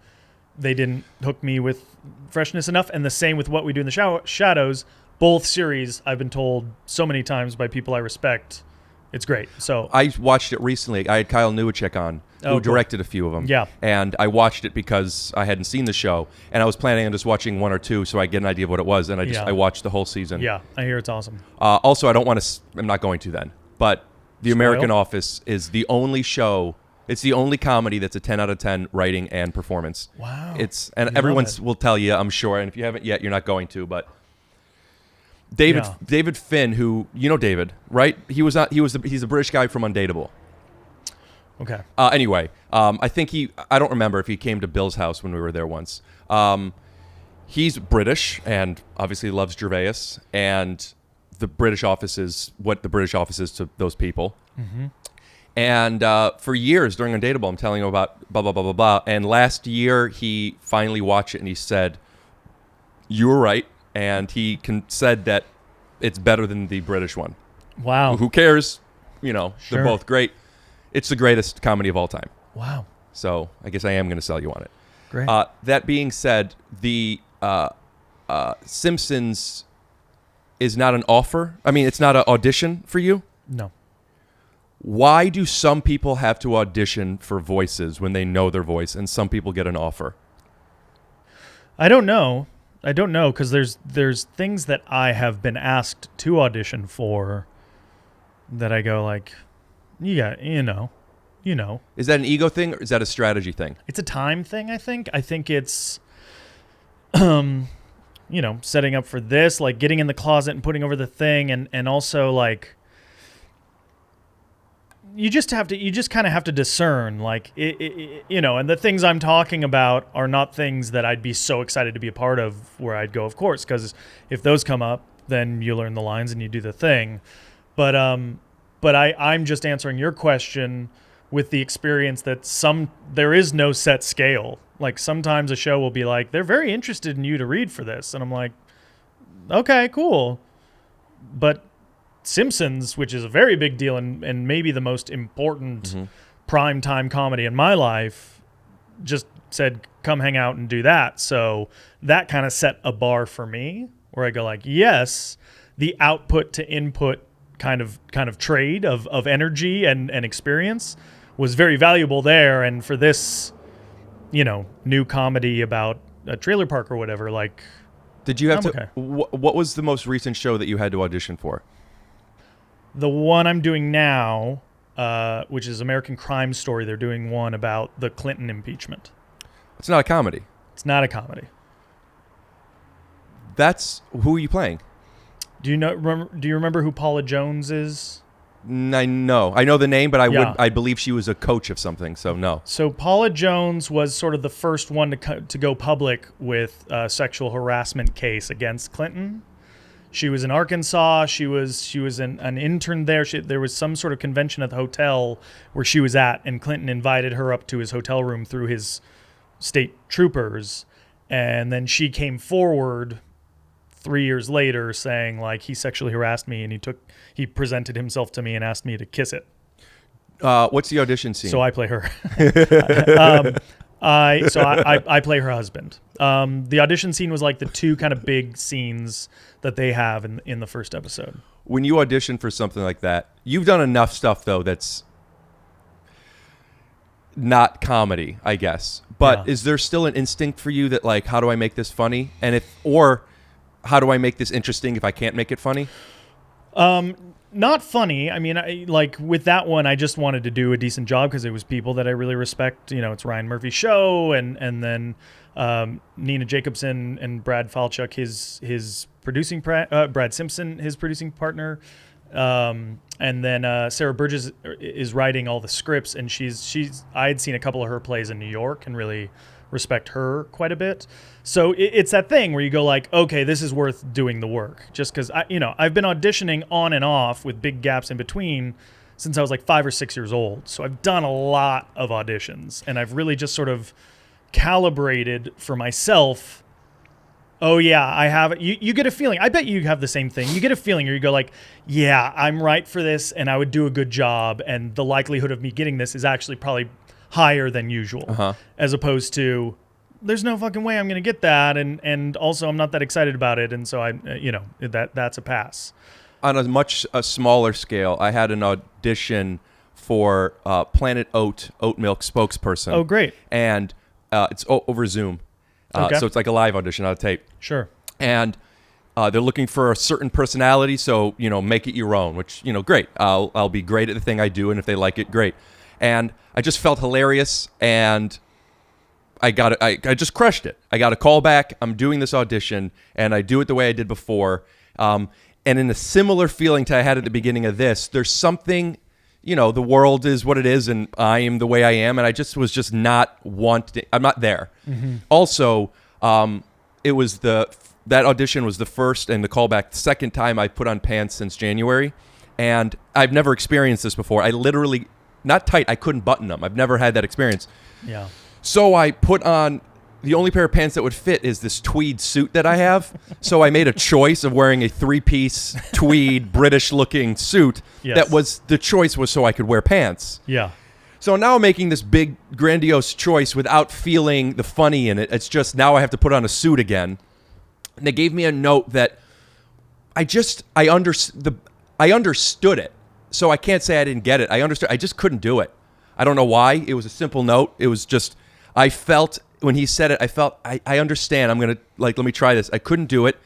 S3: they didn't hook me with freshness enough. And the same with What We Do in the Shadows. Both series, I've been told so many times by people I respect, it's great. So
S2: I watched it recently. I had Kyle Newacek on, who directed a few of them.
S3: Yeah.
S2: And I watched it because I hadn't seen the show, and I was planning on just watching 1 or 2 so I get an idea of what it was, and I watched the whole season.
S3: Yeah, I hear it's awesome.
S2: Also, I'm not going to then, but The American Office is the only show. It's the only comedy that's a 10 out of 10 writing and performance.
S3: Wow.
S2: Everyone will tell you, I'm sure, and if you haven't yet, you're not going to, but David Finn, who you know David, right? He's a British guy from Undateable.
S3: Okay.
S2: Anyway, I don't remember if he came to Bill's house when we were there once. He's British and obviously loves Gervais, and the British Office is what the British Office is to those people.
S3: Mm-hmm.
S2: And for years during Undateable, I'm telling him about blah, blah, blah, blah, blah. And last year, he finally watched it and he said, you were right. And he said that it's better than the British one.
S3: Wow.
S2: Who cares? They're
S3: Sure.
S2: both great. It's the greatest comedy of all time.
S3: Wow.
S2: So I guess I am going to sell you on it.
S3: Great.
S2: That being said, the Simpsons is not an offer. I mean, it's not an audition for you.
S3: No.
S2: Why do some people have to audition for voices when they know their voice, and some people get an offer?
S3: I don't know because there's things that I have been asked to audition for that I go like, yeah, you know.
S2: Is that an ego thing or is that a strategy thing?
S3: It's a time thing, I think. I think it's, setting up for this, like getting in the closet and putting over the thing, and also like, you just kind of have to discern, like, and the things I'm talking about are not things that I'd be so excited to be a part of where I'd go, of course, because if those come up, then you learn the lines and you do the thing. But I'm just answering your question with the experience that there is no set scale. Like sometimes a show will be like, they're very interested in you to read for this. And I'm like, okay, cool. But Simpsons, which is a very big deal and maybe the most important prime time comedy in my life, just said, come hang out and do that. So that kind of set a bar for me where I go like, yes, the output to input kind of trade of energy and experience was very valuable there. And for this, new comedy about a trailer park or whatever, like,
S2: did you have
S3: okay.
S2: What was the most recent show that you had to audition for?
S3: The one I'm doing now, which is American Crime Story, they're doing one about the Clinton impeachment.
S2: It's not a comedy.
S3: It's not a comedy.
S2: Who are you playing?
S3: Do you remember who Paula Jones is?
S2: I know the name, but I believe she was a coach of something, so no.
S3: So Paula Jones was sort of the first one to go public with a sexual harassment case against Clinton. She was in Arkansas. She was an intern there. There was some sort of convention at the hotel where she was at, and Clinton invited her up to his hotel room through his state troopers, and then she came forward 3 years later saying like he sexually harassed me, and he presented himself to me and asked me to kiss it.
S2: What's the audition scene?
S3: So I play her. I play her husband. The audition scene was like the 2 kind of big scenes that they have in the first episode.
S2: When you audition for something like that, you've done enough stuff though that's not comedy, I guess. But is there still an instinct for you that like, how do I make this funny? And how do I make this interesting if I can't make it funny?
S3: Not funny. I mean, like with that one, I just wanted to do a decent job because it was people that I really respect. You know, it's Ryan Murphy's show, and then Nina Jacobson and Brad Falchuk, his producing Brad Simpson, his producing partner, and then Sarah Burgess is writing all the scripts, and I had seen a couple of her plays in New York and really respect her quite a bit. So it's that thing where you go like, okay, this is worth doing the work, just because I've been auditioning on and off with big gaps in between since I was like 5 or 6 years old. So I've done a lot of auditions, and I've really just sort of calibrated for myself. Oh yeah, I have. You get a feeling. I bet you have the same thing. You get a feeling, or you go like, yeah, I'm right for this, and I would do a good job, and the likelihood of me getting this is actually probably higher than usual, as opposed to there's no fucking way I'm going to get that, and also I'm not that excited about it, and so that's a pass.
S2: On a much smaller scale, I had an audition for Planet Oat milk spokesperson.
S3: Oh, great!
S2: And it's over Zoom, so it's like a live audition on a tape.
S3: Sure.
S2: And they're looking for a certain personality, so make it your own. Which great. I'll be great at the thing I do, and if they like it, great. And I just felt hilarious, and I just crushed it. I got a call back. I'm doing this audition, and I do it the way I did before. And in a similar feeling to I had at the beginning of this, there's something, the world is what it is, and I am the way I am, and I just was just not wanting. I'm not there. Mm-hmm. Also, it was that audition was the first and the callback the second time I put on pants since January, and I've never experienced this before. I literally. Not tight. I couldn't button them. I've never had that experience.
S3: Yeah.
S2: So I put on the only pair of pants that would fit is this tweed suit that I have. So I made a choice of wearing a 3-piece tweed British-looking suit. Yes. The choice was so I could wear pants.
S3: Yeah.
S2: So now I'm making this big grandiose choice without feeling the funny in it. It's just now I have to put on a suit again. And they gave me a note that I understood it. So I can't say I didn't get it. I understood. I just couldn't do it. I don't know why. It was a simple note. It was just, I felt, when he said it, I understand. I'm going to, let me try this. I couldn't do it.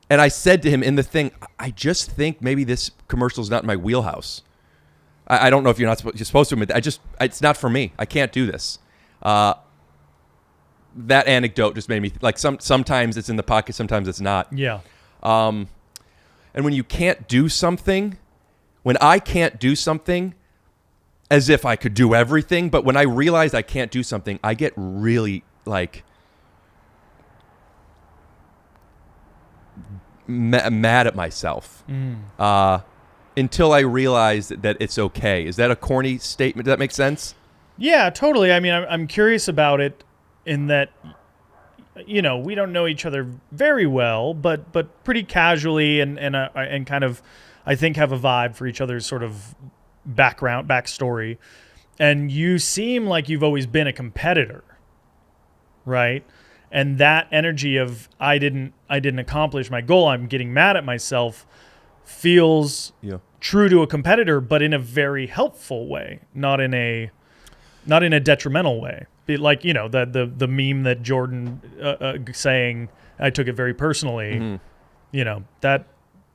S2: And I said to him in the thing, I just think maybe this commercial is not in my wheelhouse. I don't know if you're supposed to admit that. It's not for me. I can't do this. That anecdote just made me, sometimes it's in the pocket, sometimes it's not.
S3: Yeah.
S2: And when you can't do something, when I can't do something, as if I could do everything, but when I realize I can't do something, I get really mad at myself until I realize that it's okay. Is that a corny statement? Does that make sense?
S3: Yeah, totally. I mean, I'm curious about it in that, we don't know each other very well, but pretty casually and kind of, I think, have a vibe for each other's sort of backstory. And you seem like you've always been a competitor, right? And that energy of I didn't accomplish my goal, I'm getting mad at myself, feels true to a competitor, but in a very helpful way, not in a detrimental way. Like, the meme that Jordan saying, I took it very personally, that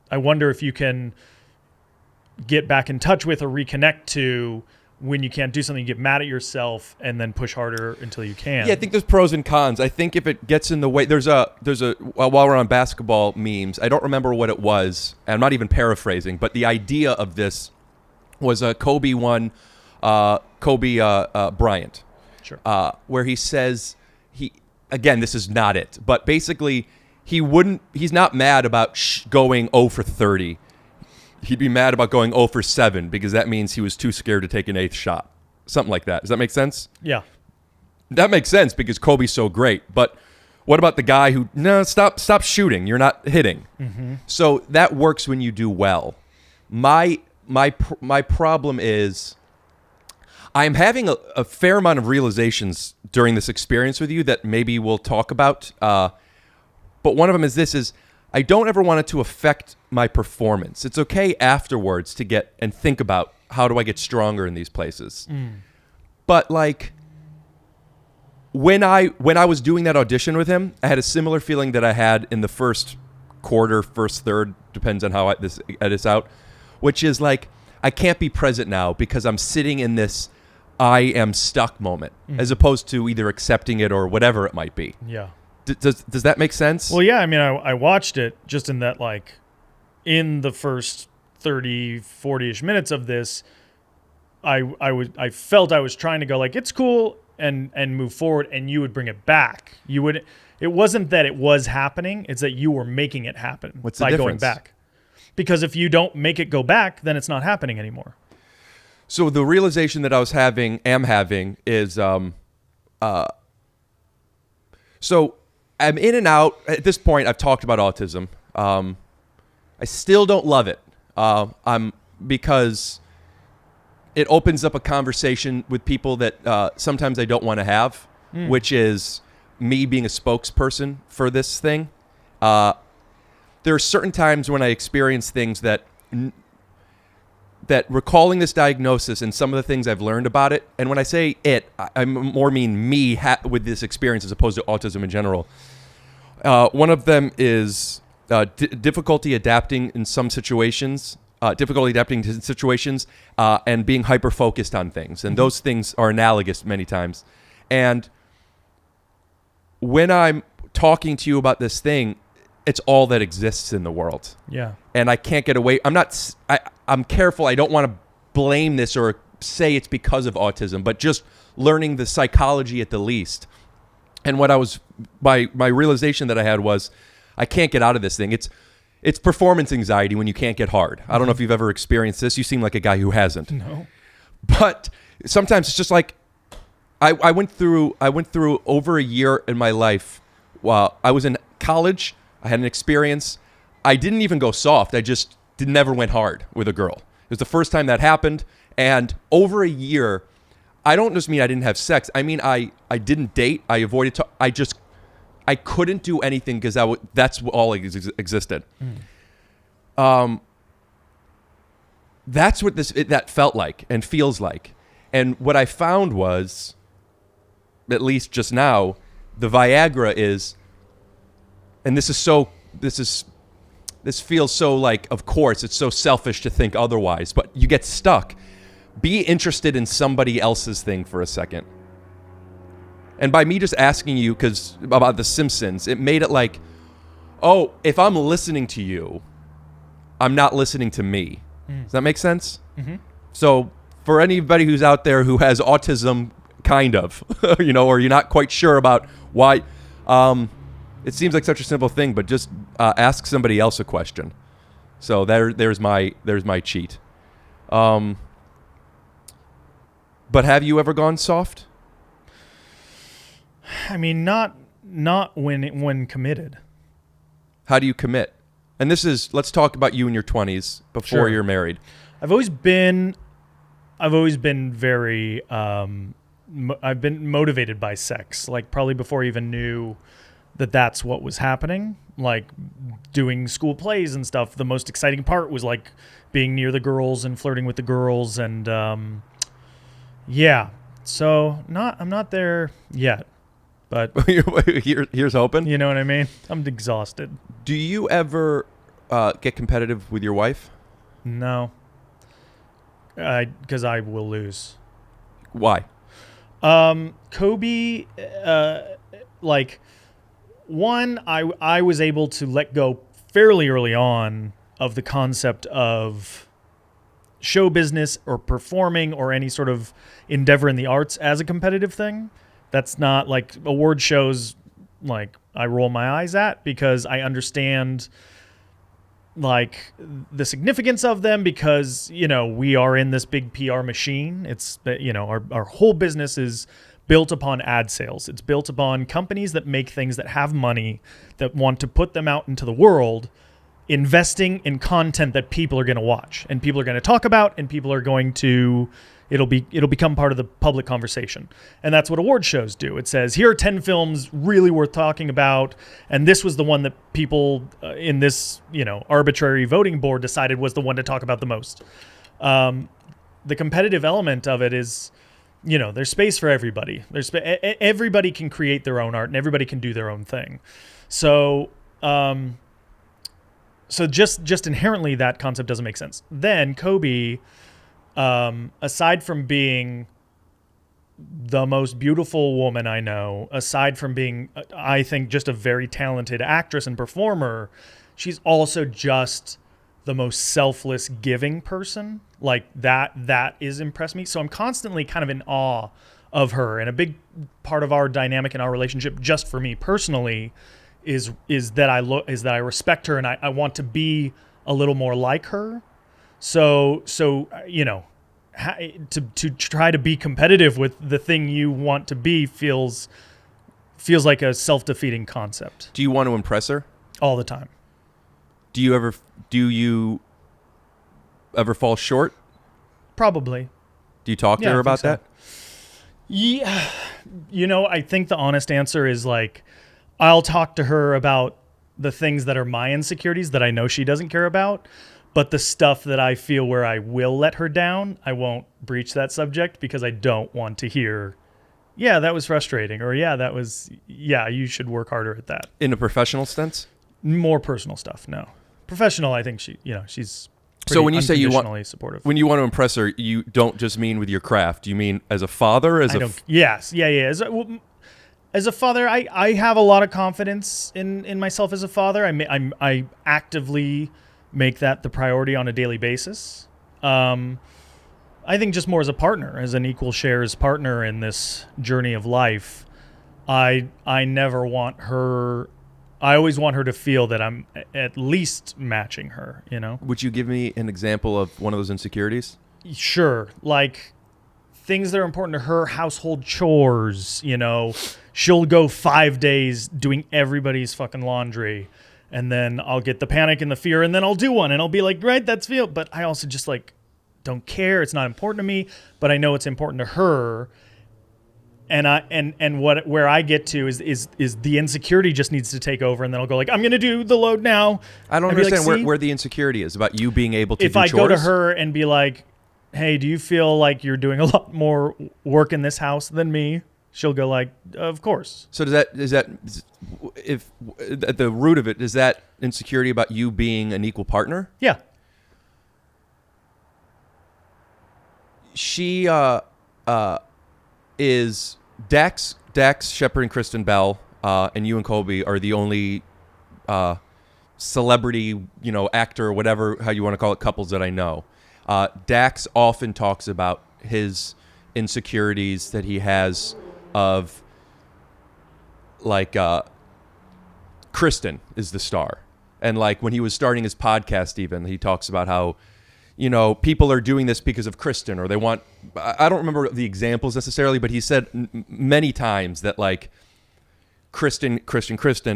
S3: I wonder if you can get back in touch with or reconnect to when you can't do something, you get mad at yourself and then push harder until you can.
S2: Yeah, I think there's pros and cons. I think if it gets in the way, there's a while we're on basketball memes, I don't remember what it was, and I'm not even paraphrasing, but the idea of this was a Kobe Bryant.
S3: Sure.
S2: Where he says this is not it, but basically he's not mad about going 0 for 30. He'd be mad about going 0 for 7 because that means he was too scared to take an 8th shot. Something like that. Does that make sense?
S3: Yeah.
S2: That makes sense because Kobe's so great. But what about the guy who, no, stop shooting. You're not hitting. Mm-hmm. So that works when you do well. My problem is I'm having a fair amount of realizations during this experience with you that maybe we'll talk about. But one of them is I don't ever want it to affect my performance. It's okay afterwards to get and think about how do I get stronger in these places. But when I was doing that audition with him, I had a similar feeling that I had in the first quarter, first third, depends on how this edits out, which is like, I can't be present now because I'm sitting in this I am stuck moment, as opposed to either accepting it or whatever it might be.
S3: Yeah.
S2: Does that make sense?
S3: Well, yeah, I mean, I watched it just in that, like, in the first 30, 40-ish minutes of this, I felt I was trying to go, like, it's cool, and move forward, and you would bring it back. It wasn't that it was happening, it's that you were making it happen.
S2: What's the
S3: by
S2: difference?
S3: Going back. Because if you don't make it go back, then it's not happening anymore.
S2: So the realization that I was having is, so I'm in and out. At this point, I've talked about autism. I still don't love it. Because it opens up a conversation with people that sometimes I don't want to have, which is me being a spokesperson for this thing. There are certain times when I experience things that recalling this diagnosis and some of the things I've learned about it, and when I say it, I more mean me with this experience as opposed to autism in general. One of them is difficulty adapting in some situations, and being hyper-focused on things. And those things are analogous many times. And when I'm talking to you about this thing, it's all that exists in the world.
S3: Yeah.
S2: And I can't get away. I'm careful. I don't want to blame this or say it's because of autism, but just learning the psychology at the least. And what my realization that I had was, I can't get out of this thing. It's performance anxiety when you can't get hard. I don't know if you've ever experienced this. You seem like a guy who hasn't.
S3: No.
S2: But sometimes it's just like, I went through over a year in my life while I was in college. I had an experience. I didn't even go soft. I just never went hard with a girl. It was the first time that happened. And over a year, I don't just mean I didn't have sex. I mean, I didn't date. I avoided. I couldn't do anything because that's all existed. That's what that felt like and feels like. And what I found was, at least just now, the Viagra is, and this feels so like, of course, it's so selfish to think otherwise, but you get stuck. Be interested in somebody else's thing for a second. And by me just asking you about the Simpsons, it made it like, oh, if I'm listening to you, I'm not listening to me. Does that make sense? Mm-hmm. So for anybody who's out there who has autism, kind of, or you're not quite sure about why, it seems like such a simple thing, but just ask somebody else a question. So there's my cheat. But have you ever gone soft?
S3: I mean, not when committed.
S2: How do you commit? And let's talk about you in your 20s before you're married.
S3: I've always been very, I've been motivated by sex, like probably before I even knew that's what was happening. Like doing school plays and stuff, the most exciting part was like being near the girls and flirting with the girls, and yeah. So I'm not there yet, but
S2: here's hoping.
S3: You know what I mean? I'm exhausted.
S2: Do you ever get competitive with your wife?
S3: No. Because I will lose.
S2: Why?
S3: Cobie, I was able to let go fairly early on of the concept of show business or performing or any sort of endeavor in the arts as a competitive thing. That's not like award shows, like I roll my eyes at, because I understand like the significance of them, because we are in this big PR machine. It's our whole business is built upon ad sales. It's built upon companies that make things, that have money, that want to put them out into the world, investing in content that people are going to watch and people are going to talk about, and people are going to, it'll become part of the public conversation. And that's what award shows do. It says, here are 10 films really worth talking about, and this was the one that people in this, arbitrary voting board decided was the one to talk about the most. The competitive element of it is there's space for everybody. Everybody can create their own art and everybody can do their own thing. So, just inherently that concept doesn't make sense. Then Cobie, aside from being the most beautiful woman I know, aside from being, I think, just a very talented actress and performer, she's also just the most selfless, giving person. Like that is impressed me. So I'm constantly kind of in awe of her. And a big part of our dynamic and our relationship, just for me personally, is that I respect her and I want to be a little more like her. So to try to be competitive with the thing you want to be feels like a self-defeating concept.
S2: Do you want to impress her?
S3: All the time.
S2: Do you ever fall short?
S3: Probably.
S2: Do you talk to her about that?
S3: Yeah. I think the honest answer is like, I'll talk to her about the things that are my insecurities that I know she doesn't care about. But the stuff that I feel where I will let her down, I won't breach that subject because I don't want to hear, yeah, that was frustrating. Or you should work harder at that.
S2: In a professional sense?
S3: More personal stuff, no. Professional, I think she's
S2: so when you say you want
S3: supportive.
S2: When you want to impress her, you don't just mean with your craft. You mean as a father?
S3: Yes. As a father, I have a lot of confidence in myself as a father. I actively make that the priority on a daily basis. I think just more as a partner, as an equal shares partner in this journey of life. I never want her. I always want her to feel that I'm at least matching her.
S2: Would you give me an example of one of those insecurities?
S3: Sure, like things that are important to her, household chores. She'll go 5 days doing everybody's fucking laundry. And then I'll get the panic and the fear, and then I'll do one, and I'll be like, right, that's feel. But I also just like don't care. It's not important to me, but I know it's important to her. And where I get to is the insecurity just needs to take over, and then I'll go like, I'm gonna do the load now.
S2: I don't understand where the insecurity is about you being able to.
S3: If I go to her and be like, hey, do you feel like you're doing a lot more work in this house than me? She'll go like, of course.
S2: So is that if at the root of it, is that insecurity about you being an equal partner?
S3: Yeah.
S2: She is Dax, Shepard, and Kristen Bell, and you and Cobie are the only celebrity, actor, whatever, how you want to call it, couples that I know. Dax often talks about his insecurities that he has of, like, Kristen is the star. And, like, when he was starting his podcast even, he talks about how, people are doing this because of Kristen, or they want, I don't remember the examples necessarily, but he said many times that, like, Kristen,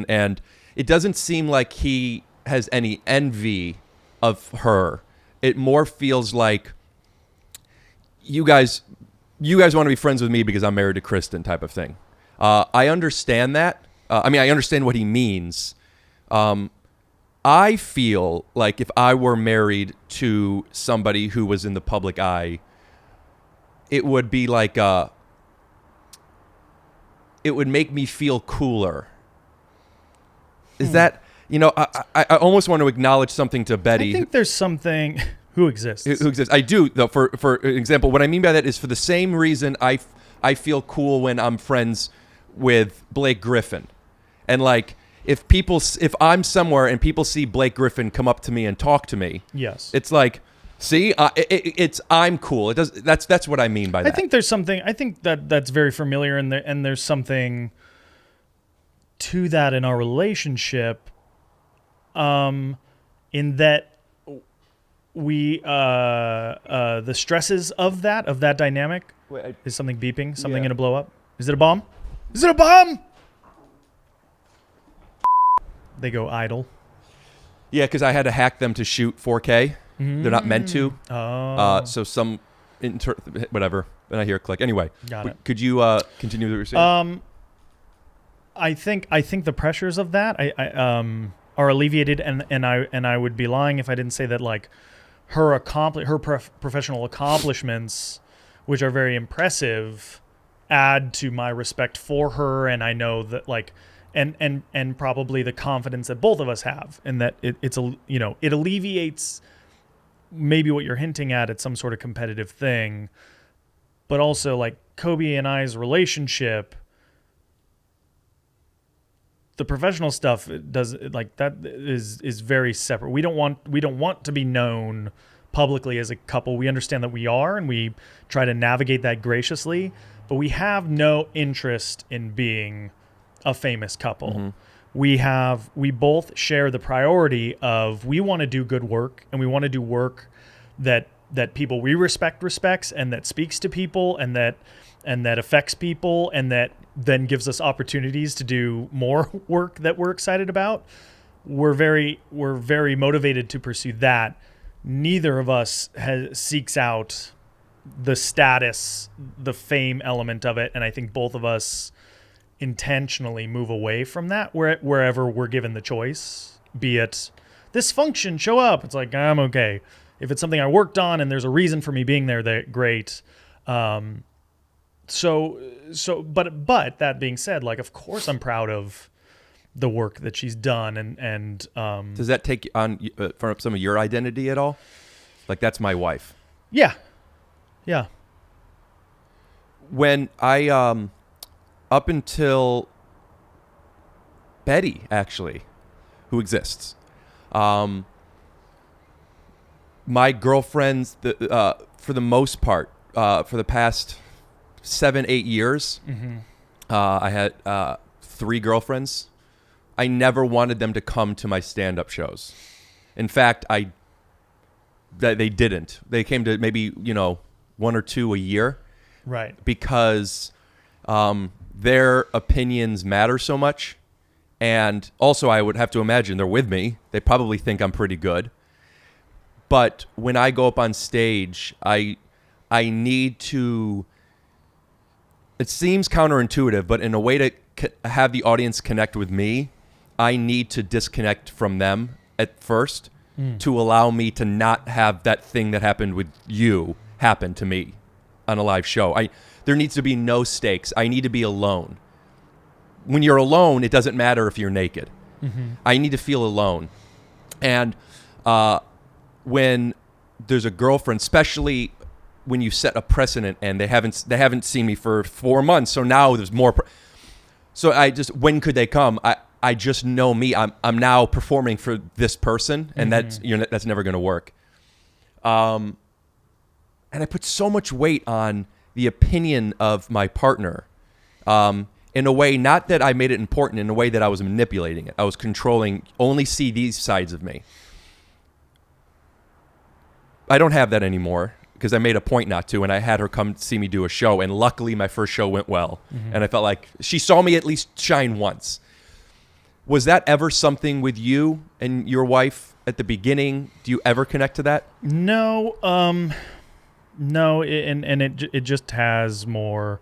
S2: and it doesn't seem like he has any envy of her. It more feels like you guys want to be friends with me because I'm married to Kristen type of thing. I understand that. I understand what he means. I feel like if I were married to somebody who was in the public eye, it would be like it would make me feel cooler. Is that, I almost want to acknowledge something to Betty.
S3: I think there's something who exists.
S2: Who exists. I do, though, for example, what I mean by that is for the same reason I feel cool when I'm friends with Blake Griffin. And like, if I'm somewhere and people see Blake Griffin come up to me and talk to me,
S3: yes,
S2: it's like, see, I'm cool. That's what I mean by that.
S3: I think there's something. I think that's very familiar, and there's something to that in our relationship. In that we the stresses of that dynamic.
S2: Wait,
S3: is something beeping? Something gonna blow up? Is it a bomb? Is it a bomb? They go idle.
S2: Yeah, because I had to hack them to shoot 4K. They're not meant to.
S3: Oh.
S2: So some whatever. And I hear a click. Anyway,
S3: got it.
S2: Could you continue what you were saying?
S3: I think the pressures of that are alleviated, and I would be lying if I didn't say that, like, her professional accomplishments which are very impressive, add to my respect for her. And I know that like, and probably the confidence that both of us have, and that it's a, you know, it alleviates maybe what you're hinting at some sort of competitive thing, but also like Cobie and I's relationship, the professional stuff does like that is very separate. We don't want to be known publicly as a couple. We understand that we are, and we try to navigate that graciously, but we have no interest in being a famous couple. We both share the priority of, we want to do good work, and we want to do work that people we respects, and that speaks to people, and that affects people, and that then gives us opportunities to do more work that we're excited about. We're very motivated to pursue that. Neither of us seeks out the status, the fame element of it, and I think both of us intentionally move away from that wherever we're given the choice. Be it this function, show up. It's like, I'm okay. If it's something I worked on and there's a reason for me being there, great. But that being said, like, of course I'm proud of the work that she's done, and
S2: does that take on from some of your identity at all? Like, that's my wife.
S3: Yeah.
S2: When I up until Betty, actually, who exists, my girlfriends, for the most part, for the past 7-8 years, I had 3 girlfriends. I never wanted them to come to my stand-up shows. In fact, they didn't. They came to maybe 1 or 2 a year,
S3: right?
S2: Because their opinions matter so much, and also I would have to imagine they're with me. They probably think I'm pretty good. But when I go up on stage, I need to. It seems counterintuitive, but in a way to have the audience connect with me, I need to disconnect from them at first to allow me to not have that thing that happened with you happen to me on a live show. There needs to be no stakes. I need to be alone. When you're alone, it doesn't matter if you're naked. I need to feel alone. And when there's a girlfriend, especially when you set a precedent and they haven't seen me for 4 months, so now there's more. So when could they come? I just know me. I'm now performing for this person, and that's never going to work. And I put so much weight on the opinion of my partner, in a way, not that I made it important, in a way that I was manipulating it. I was controlling, only see these sides of me. I don't have that anymore, because I made a point not to, and I had her come see me do a show, and luckily my first show went well, and I felt like she saw me at least shine once. Was that ever something with you and your wife at the beginning? Do you ever connect to that?
S3: No, it just has more.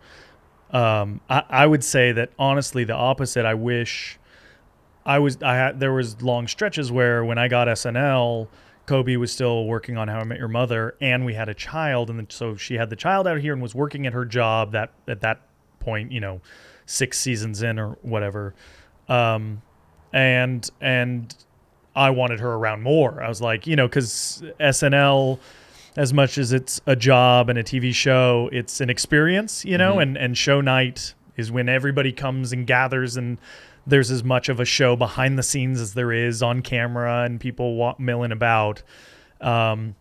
S3: I would say that honestly, the opposite. I wish there was long stretches where when I got SNL, Cobie was still working on How I Met Your Mother, and we had a child, and so she had the child out here and was working at her job that at that point, 6 seasons in or whatever. And I wanted her around more. I was like, because SNL, as much as it's a job and a TV show, it's an experience, and show night is when everybody comes and gathers, and there's as much of a show behind the scenes as there is on camera, and people milling about. And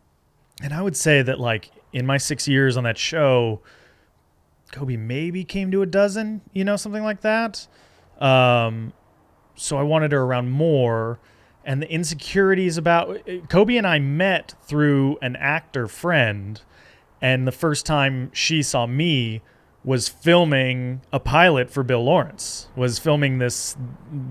S3: I would say that, like, in my 6 years on that show, Cobie maybe came to a dozen, something like that. So I wanted her around more. And the insecurities about Cobie and I met through an actor friend, and the first time she saw me was filming a pilot for Bill Lawrence, was filming this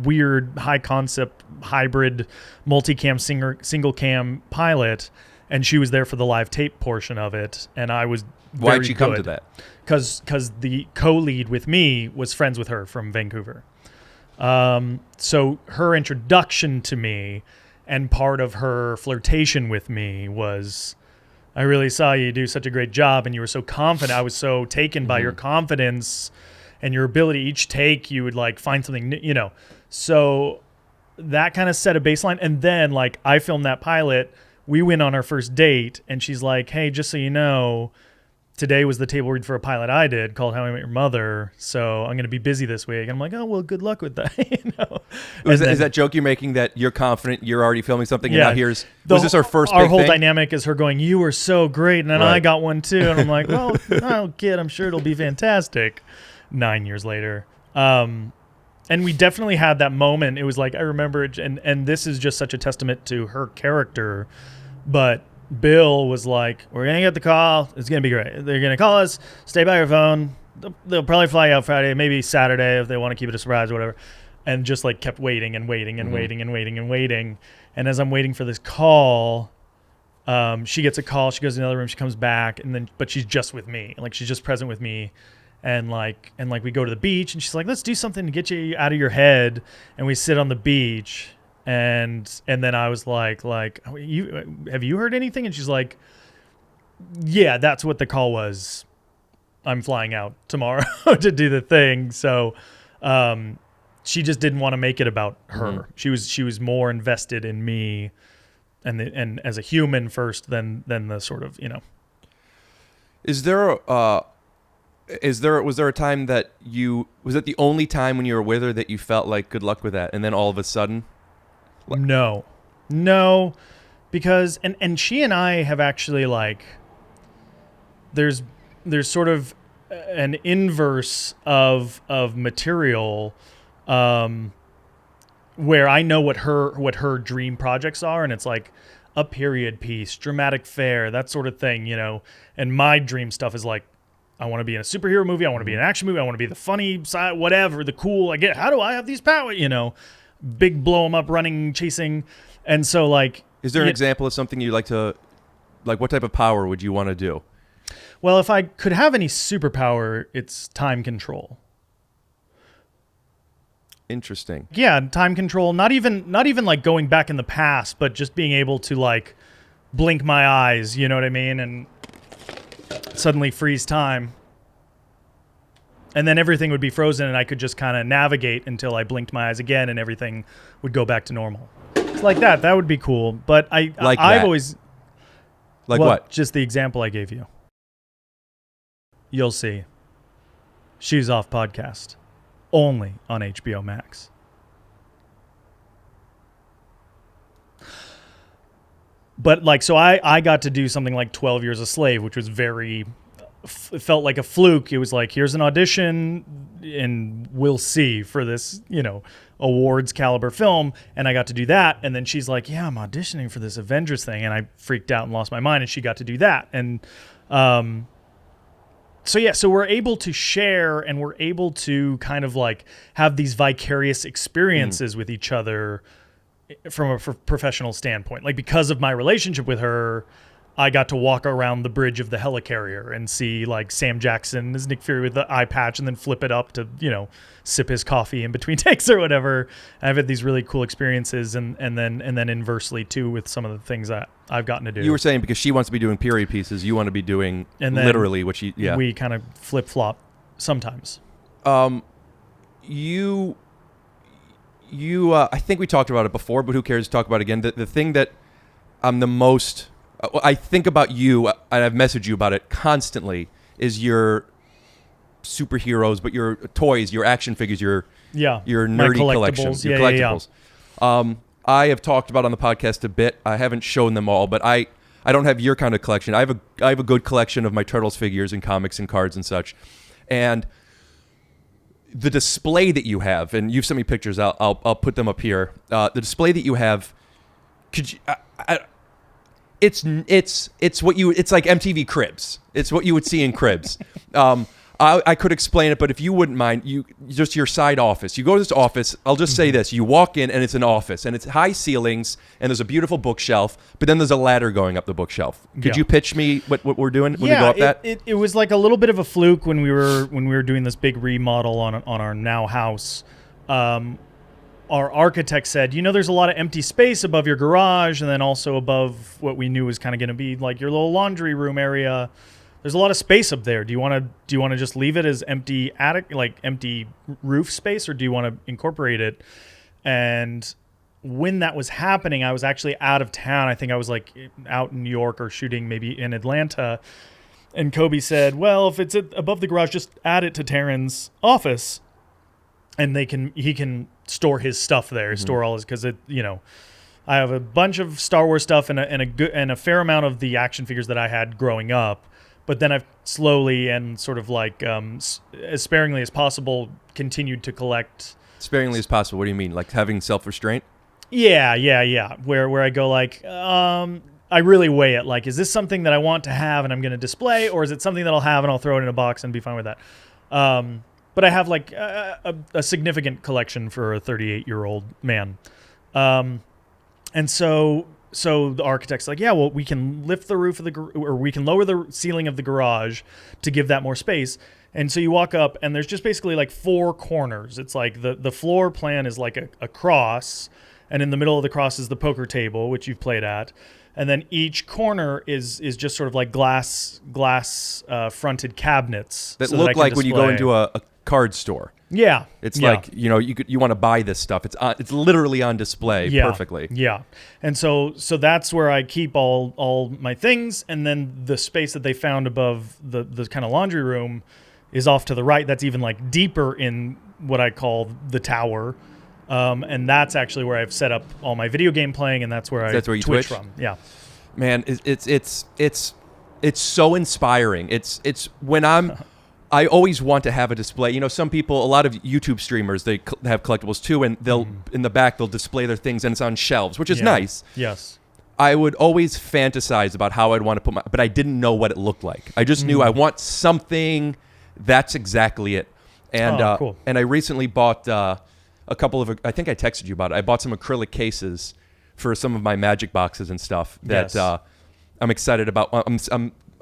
S3: weird high concept hybrid multicam single cam pilot, and she was there for the live tape portion of it, and I was very
S2: Why'd she come to that?
S3: Because the co-lead with me was friends with her from Vancouver. So her introduction to me and part of her flirtation with me was I really saw you do such a great job, and you were so confident. I was so taken by your confidence and your ability. Each take, you would like find something new, So that kind of set a baseline. And then like I filmed that pilot. We went on our first date, and she's like, "Hey, just so you know, today was the table read for a pilot I did called How I Met Your Mother. So I'm going to be busy this week." And I'm like, "Oh, well, good luck with that."
S2: Is that joke you're making that you're confident you're already filming something and now was this our first
S3: Our
S2: big
S3: whole
S2: thing?
S3: Dynamic is her going, "You were so great." And then I got one too. And I'm like, "Well, no, kid, I'm sure it'll be fantastic." 9 years later. And we definitely had that moment. It was like, I remember it. And this is just such a testament to her character. But Bill was like, "We're going to get the call. It's going to be great. They're going to call us. Stay by your phone. They'll probably fly out Friday, maybe Saturday if they want to keep it a surprise or whatever." And just like kept waiting and waiting and waiting and waiting and waiting. And as I'm waiting for this call, she gets a call. She goes to another room. She comes back. But she's just with me. Like she's just present with me. And we go to the beach. And she's like, "Let's do something to get you out of your head." And we sit on the beach. And then I was like, have you heard anything? And she's like, "Yeah, that's what the call was. I'm flying out tomorrow to do the thing." So she just didn't want to make it about her. She was more invested in me and as a human first than the sort of,
S2: Was there a time that was that the only time when you were with her that you felt like good luck with that, and then all of a sudden?
S3: No, because and she and I have actually like there's sort of an inverse of material where I know what her dream projects are, and it's like a period piece, dramatic fare, that sort of thing, and my dream stuff is like, I want to be in a superhero movie, I want to be in an action movie, I want to be the funny side, whatever, the cool, how do I have these powers, big blow them up, running, chasing. And so like,
S2: is there an example of something you like to, like what type of power would you want to do?
S3: Well, if I could have any superpower, it's time control.
S2: Interesting.
S3: Yeah, time control, not even like going back in the past, but just being able to like blink my eyes, you know what I mean? And suddenly freeze time. And then everything would be frozen and I could just kind of navigate until I blinked my eyes again and everything would go back to normal. It's like that. That would be cool. But I've always...
S2: Like what?
S3: Just the example I gave you. You'll see. Shoes Off podcast. Only on HBO Max. But like, so I got to do something like 12 Years a Slave, which was it felt like a fluke. It was like, here's an audition and we'll see for this, awards caliber film. And I got to do that. And then she's like, "Yeah, I'm auditioning for this Avengers thing." And I freaked out and lost my mind, and she got to do that. And so we're able to share, and we're able to kind of like have these vicarious experiences with each other from a professional standpoint. Like, because of my relationship with her, I got to walk around the bridge of the helicarrier and see like Sam Jackson as Nick Fury with the eye patch, and then flip it up to, sip his coffee in between takes or whatever. I've had these really cool experiences, and then inversely too with some of the things that I've gotten to do.
S2: You were saying because she wants to be doing period pieces, you want to be doing literally what she, yeah.
S3: We kind of flip flop sometimes.
S2: I think we talked about it before, but who cares to talk about it again? The thing that I'm the most, I think about you, and I've messaged you about it constantly, is your superheroes, but your toys, your action figures, your nerdy collection, your collectibles. Yeah. I have talked about on the podcast a bit. I haven't shown them all, but I don't have your kind of collection. I have a good collection of my Turtles figures and comics and cards and such, and the display that you have, and you've sent me pictures. I'll put them up here. The display that you have, could you? It's what you. It's like MTV Cribs. It's what you would see in Cribs. I could explain it, but if you wouldn't mind, just your side office. You go to this office. I'll just say this: you walk in, and it's an office, and it's high ceilings, and there's a beautiful bookshelf, but then there's a ladder going up the bookshelf. Could you pitch me what we're doing when we go up that?
S3: It was like a little bit of a fluke when we were doing this big remodel on our now house. our architect said, there's a lot of empty space above your garage, and then also above what we knew was kind of going to be like your little laundry room area. There's a lot of space up there. Do you want to just leave it as empty attic, like empty roof space, or do you want to incorporate it? And when that was happening, I was actually out of town. I think I was like out in New York or shooting maybe in Atlanta. And Cobie said, well, if it's above the garage, just add it to Taran's office, and he can store his stuff there, store all his, because I have a bunch of Star Wars stuff and a fair amount of the action figures that I had growing up. But then I've slowly and sort of like as sparingly as possible continued to collect.
S2: Sparingly as possible. What do you mean? Like having self-restraint?
S3: Yeah. Where I go like, I really weigh it. Like, is this something that I want to have and I'm going to display, or is it something that I'll have and I'll throw it in a box and be fine with that? But I have like a significant collection for a 38-year-old man. And so the architect's like, yeah, well, we can lift the roof of or we can lower the ceiling of the garage to give that more space. And so you walk up, and there's just basically like 4 corners. It's like the floor plan is like a cross, and in the middle of the cross is the poker table, which you've played at. And then each corner is just sort of like glass fronted cabinets
S2: that look like when you go into a card store.
S3: Yeah.
S2: It's like, you want to buy this stuff. It's literally on display perfectly.
S3: Yeah. And so that's where I keep all my things. And then the space that they found above the kind of laundry room is off to the right. That's even like deeper in what I call the tower. And that's actually where I've set up all my video game playing, and that's where
S2: where you
S3: Twitch from. Yeah.
S2: Man, it's so inspiring. It's when I always want to have a display. Some people, a lot of YouTube streamers, they have collectibles too, and they'll in the back they'll display their things, and it's on shelves, which is nice.
S3: Yes.
S2: I would always fantasize about how I'd want to put but I didn't know what it looked like. I just knew I want something that's exactly it. And
S3: cool.
S2: And I recently bought a couple of, I think I texted you about it. I bought some acrylic cases for some of my magic boxes and stuff that I'm excited about.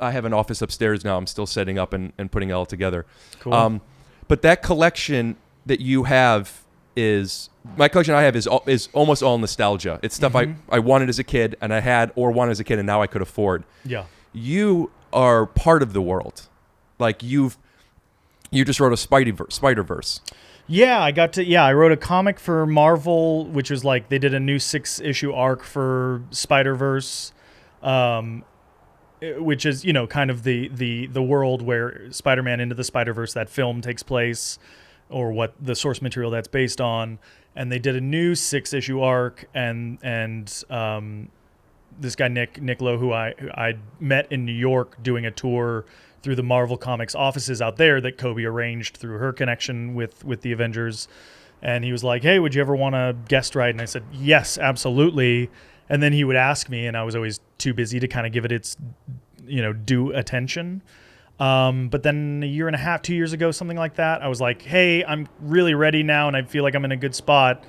S2: I have an office upstairs now. I'm still setting up and putting it all together.
S3: Cool.
S2: But that collection that you have my collection I have is almost all nostalgia. It's stuff I wanted as a kid, and I had or wanted as a kid, and now I could afford.
S3: Yeah.
S2: You are part of the world. Like you just wrote a Spider-Verse.
S3: Yeah, I wrote a comic for Marvel, which was like they did a new 6-issue arc for Spider-Verse, which is, kind of the world where Spider-Man Into the Spider-Verse, that film, takes place, or what the source material that's based on. And they did a new 6-issue arc, and this guy Nick Lowe, who I met in New York doing a tour through the Marvel Comics offices out there that Cobie arranged through her connection with the Avengers. And he was like, hey, would you ever want to guest write? And I said, yes, absolutely. And then he would ask me, and I was always too busy to kind of give it its, due attention. But then a year and a half, 2 years ago, something like that, I was like, hey, I'm really ready now, and I feel like I'm in a good spot.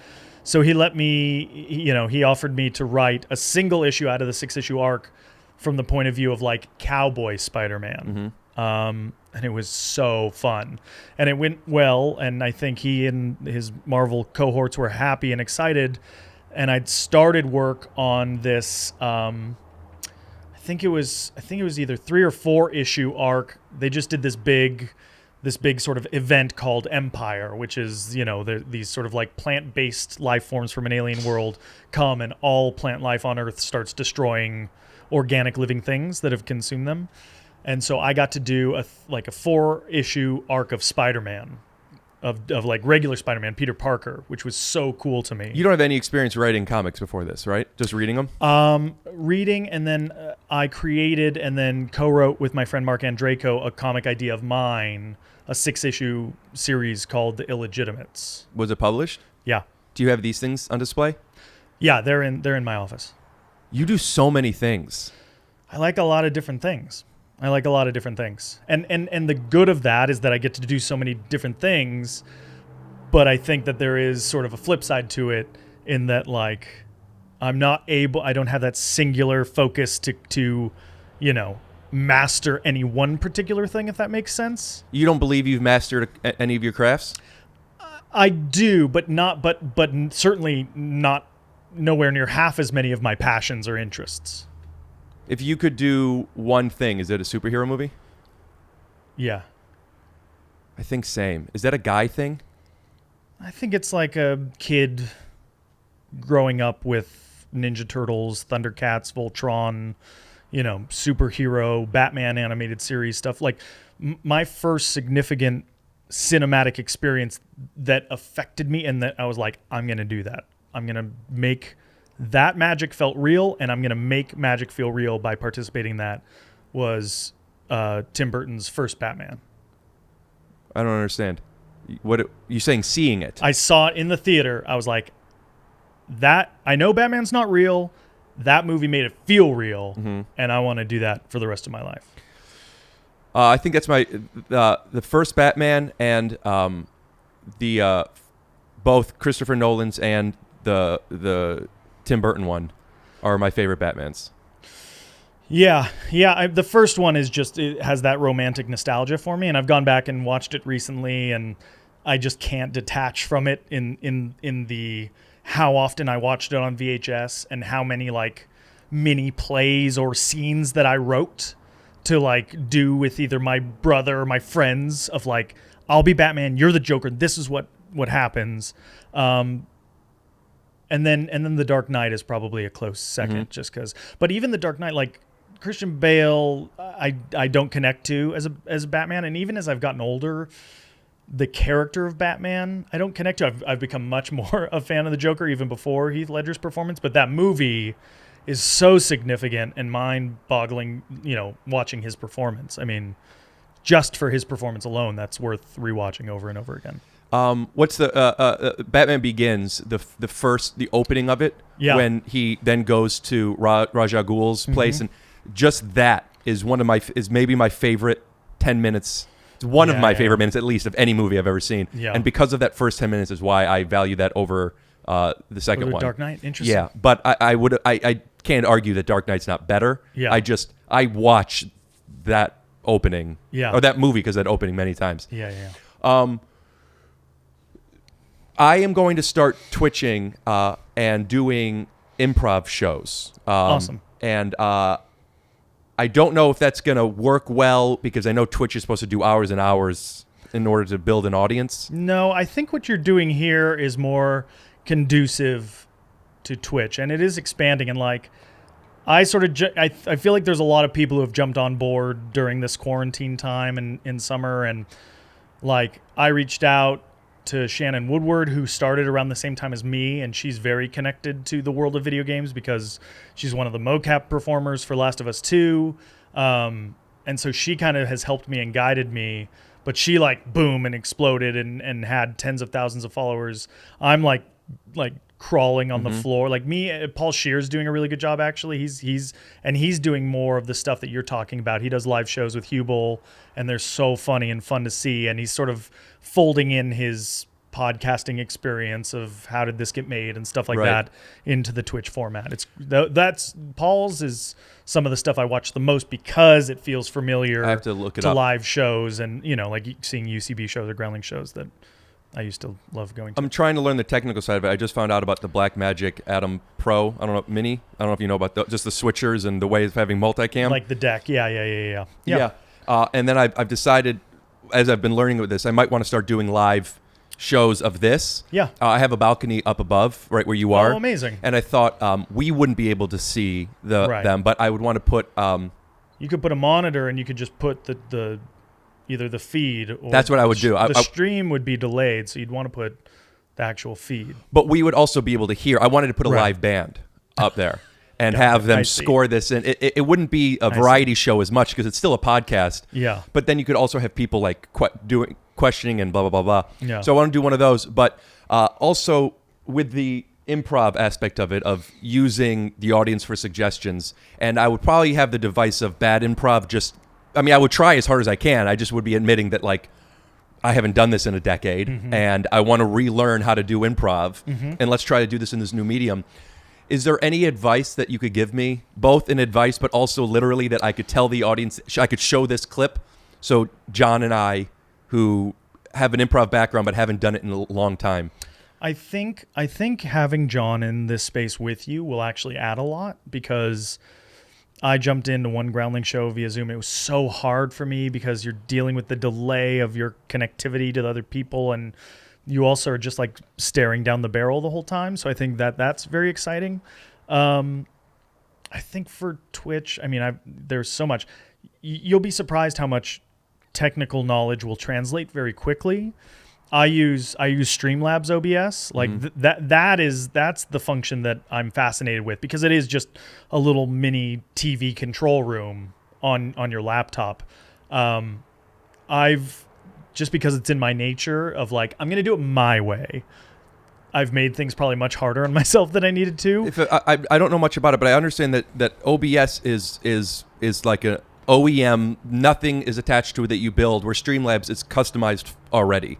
S3: So he let me, he offered me to write a single issue out of the 6-issue arc from the point of view of like cowboy Spider-Man. And it was so fun, and it went well, and I think he and his Marvel cohorts were happy and excited. And I'd started work on this I think it was either 3 or 4 issue arc. They just did this big sort of event called Empire, which is, these sort of like plant-based life forms from an alien world come, and all plant life on Earth starts destroying organic living things that have consumed them. And so I got to do a 4-issue arc of Spider-Man, of like regular Spider-Man, Peter Parker, which was so cool to me.
S2: You don't have any experience writing comics before this, right? Just reading them?
S3: Reading, and then I created and then co-wrote with my friend Mark Andreyko a comic idea of mine, a 6-issue series called The Illegitimates.
S2: Was it published?
S3: Yeah.
S2: Do you have these things on display?
S3: Yeah, they're in my office.
S2: You do so many things.
S3: I like a lot of different things. And the good of that is that I get to do so many different things, but I think that there is sort of a flip side to it, in that like I don't have that singular focus to master any one particular thing, if that makes sense.
S2: You don't believe you've mastered any of your crafts?
S3: I do, but certainly not nowhere near half as many of my passions or interests.
S2: If you could do one thing, is it a superhero movie?
S3: Yeah.
S2: I think same. Is that a guy thing?
S3: I think it's like a kid growing up with Ninja Turtles, Thundercats, Voltron, superhero, Batman animated series stuff. Like my first significant cinematic experience that affected me and that I was like, I'm going to do that. I'm going to make that magic felt real, and I'm going to make magic feel real by participating in that was Tim Burton's first Batman.
S2: I don't understand. What you saying? Seeing it?
S3: I saw it in the theater. I was like, that. I know Batman's not real. That movie made it feel real, and I want to do that for the rest of my life.
S2: I think that's my the first Batman and the both Christopher Nolan's and the Tim Burton one are my favorite Batmans.
S3: Yeah. The first one is just, it has that romantic nostalgia for me, and I've gone back and watched it recently, and I just can't detach from it in the how often I watched it on VHS and how many like mini plays or scenes that I wrote to like do with either my brother or my friends of like, I'll be Batman, you're the Joker, this is what happens. And then The Dark Knight is probably a close second, just because. But even The Dark Knight, like Christian Bale, I don't connect to as a Batman, and even as I've gotten older, the character of Batman I don't connect to. I've become much more a fan of the Joker even before Heath Ledger's performance. But that movie is so significant and mind-boggling. Watching his performance. I mean, just for his performance alone, that's worth rewatching over and over again.
S2: What's the Batman Begins, the opening of it, when he then goes to Ra's al Ghul's place, and just that is maybe my favorite 10 minutes. It's one of my favorite minutes, at least, of any movie I've ever seen. Yeah. And because of that first 10 minutes is why I value that over the second one.
S3: Dark Knight, interesting.
S2: Yeah, but I can't argue that Dark Knight's not better.
S3: Yeah.
S2: I watch that opening, or that movie because that opening many times.
S3: Yeah.
S2: I am going to start twitching and doing improv shows.
S3: Awesome.
S2: And I don't know if that's going to work well because I know Twitch is supposed to do hours and hours in order to build an audience.
S3: No, I think what you're doing here is more conducive to Twitch, and it is expanding. And like, I feel like there's a lot of people who have jumped on board during this quarantine time and in summer, and like I reached out to Shannon Woodward, who started around the same time as me, and she's very connected to the world of video games because she's one of the mocap performers for Last of Us 2. And so she kind of has helped me and guided me, but she like boom and exploded and had tens of thousands of followers. I'm like crawling on the floor. Like me, Paul Scheer's doing a really good job actually. He's doing more of the stuff that you're talking about. He does live shows with Hubel, and they're so funny and fun to see, and he's sort of folding in his podcasting experience of how did this get made and stuff like that into the Twitch format. That's Paul's is some of the stuff I watch the most because it feels familiar.
S2: I have to look it
S3: to
S2: up.
S3: Live shows and like seeing UCB shows or Groundling shows that I used to love going to.
S2: I'm trying to learn the technical side of it. I just found out about the Blackmagic Atom Pro. I don't know, Mini. I don't know if you know about just the switchers and the ways of having multicam.
S3: Like the deck. Yeah.
S2: And then I've decided, as I've been learning with this, I might want to start doing live shows of this.
S3: Yeah.
S2: I have a balcony up above, right where you are.
S3: Oh, amazing.
S2: And I thought we wouldn't be able to see them, but I would want to put...
S3: you could put a monitor and you could just put the either the feed or...
S2: That's what I would do.
S3: The stream would be delayed, so you'd want to put the actual feed.
S2: But we would also be able to hear. I wanted to put a live band up there and have them score this. And it wouldn't be a variety show as much because it's still a podcast.
S3: Yeah.
S2: But then you could also have people like doing questioning and blah, blah, blah, blah.
S3: Yeah.
S2: So I want to do one of those. But also with the improv aspect of it, of using the audience for suggestions. And I would probably have the device of bad improv I would try as hard as I can. I just would be admitting that, like, I haven't done this in a decade, and I want to relearn how to do improv, and let's try to do this in this new medium. Is there any advice that you could give me, both in advice but also literally, that I could tell the audience, I could show this clip, so John and I, who have an improv background but haven't done it in a long time?
S3: I think having John in this space with you will actually add a lot, because I jumped into one Groundling show via Zoom. It was so hard for me because you're dealing with the delay of your connectivity to the other people, and you also are just like staring down the barrel the whole time. So I think that's very exciting. I think for Twitch, I mean, there's so much. You'll be surprised how much technical knowledge will translate very quickly. I use Streamlabs OBS. Like that's the function that I'm fascinated with, because it is just a little mini TV control room on your laptop. I've just because it's in my nature of like, I'm going to do it my way. I've made things probably much harder on myself than I needed to.
S2: I don't know much about it, but I understand that OBS is like a OEM. Nothing is attached to it that you build, where Streamlabs is customized already.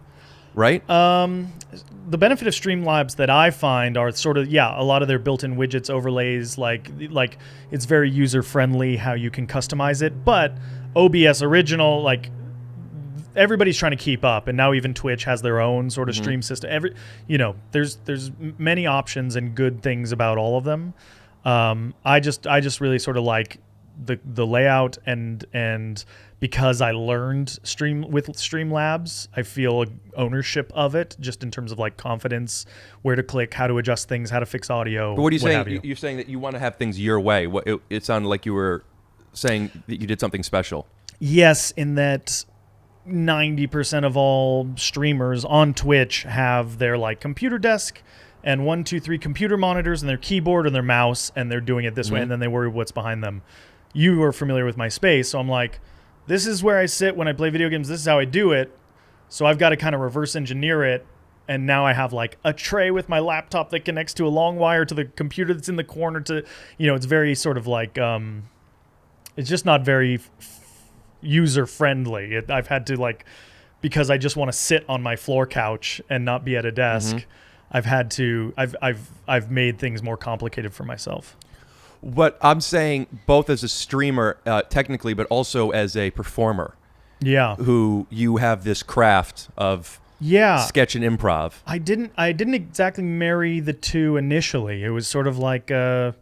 S2: Right?
S3: The benefit of Streamlabs that I find are sort of, a lot of their built-in widgets, overlays, like it's very user-friendly how you can customize it. But OBS Original, like, everybody's trying to keep up, and now even Twitch has their own sort of stream system. There's many options and good things about all of them. I just really sort of like the layout, and because I learned Streamlabs, I feel ownership of it, just in terms of like confidence, where to click, how to adjust things, how to fix audio.
S2: But what are you saying? You're saying that you want to have things your way. It sounded like you were saying that you did something special.
S3: Yes, in that 90% of all streamers on Twitch have their like computer desk and 1, 2, 3 computer monitors and their keyboard and their mouse, and they're doing it this way, and then they worry what's behind them. You are familiar with my space, so I'm like, this is where I sit when I play video games. This is how I do it. So I've got to kind of reverse engineer it. And now I have like a tray with my laptop that connects to a long wire to the computer that's in the corner to, it's very sort of like, it's just not very user friendly. I've had to like, because I just want to sit on my floor couch and not be at a desk. I've made things more complicated for myself.
S2: But I'm saying both as a streamer, technically, but also as a performer.
S3: Yeah.
S2: Who you have this craft of sketch and improv.
S3: I didn't exactly marry the two initially. It was sort of like I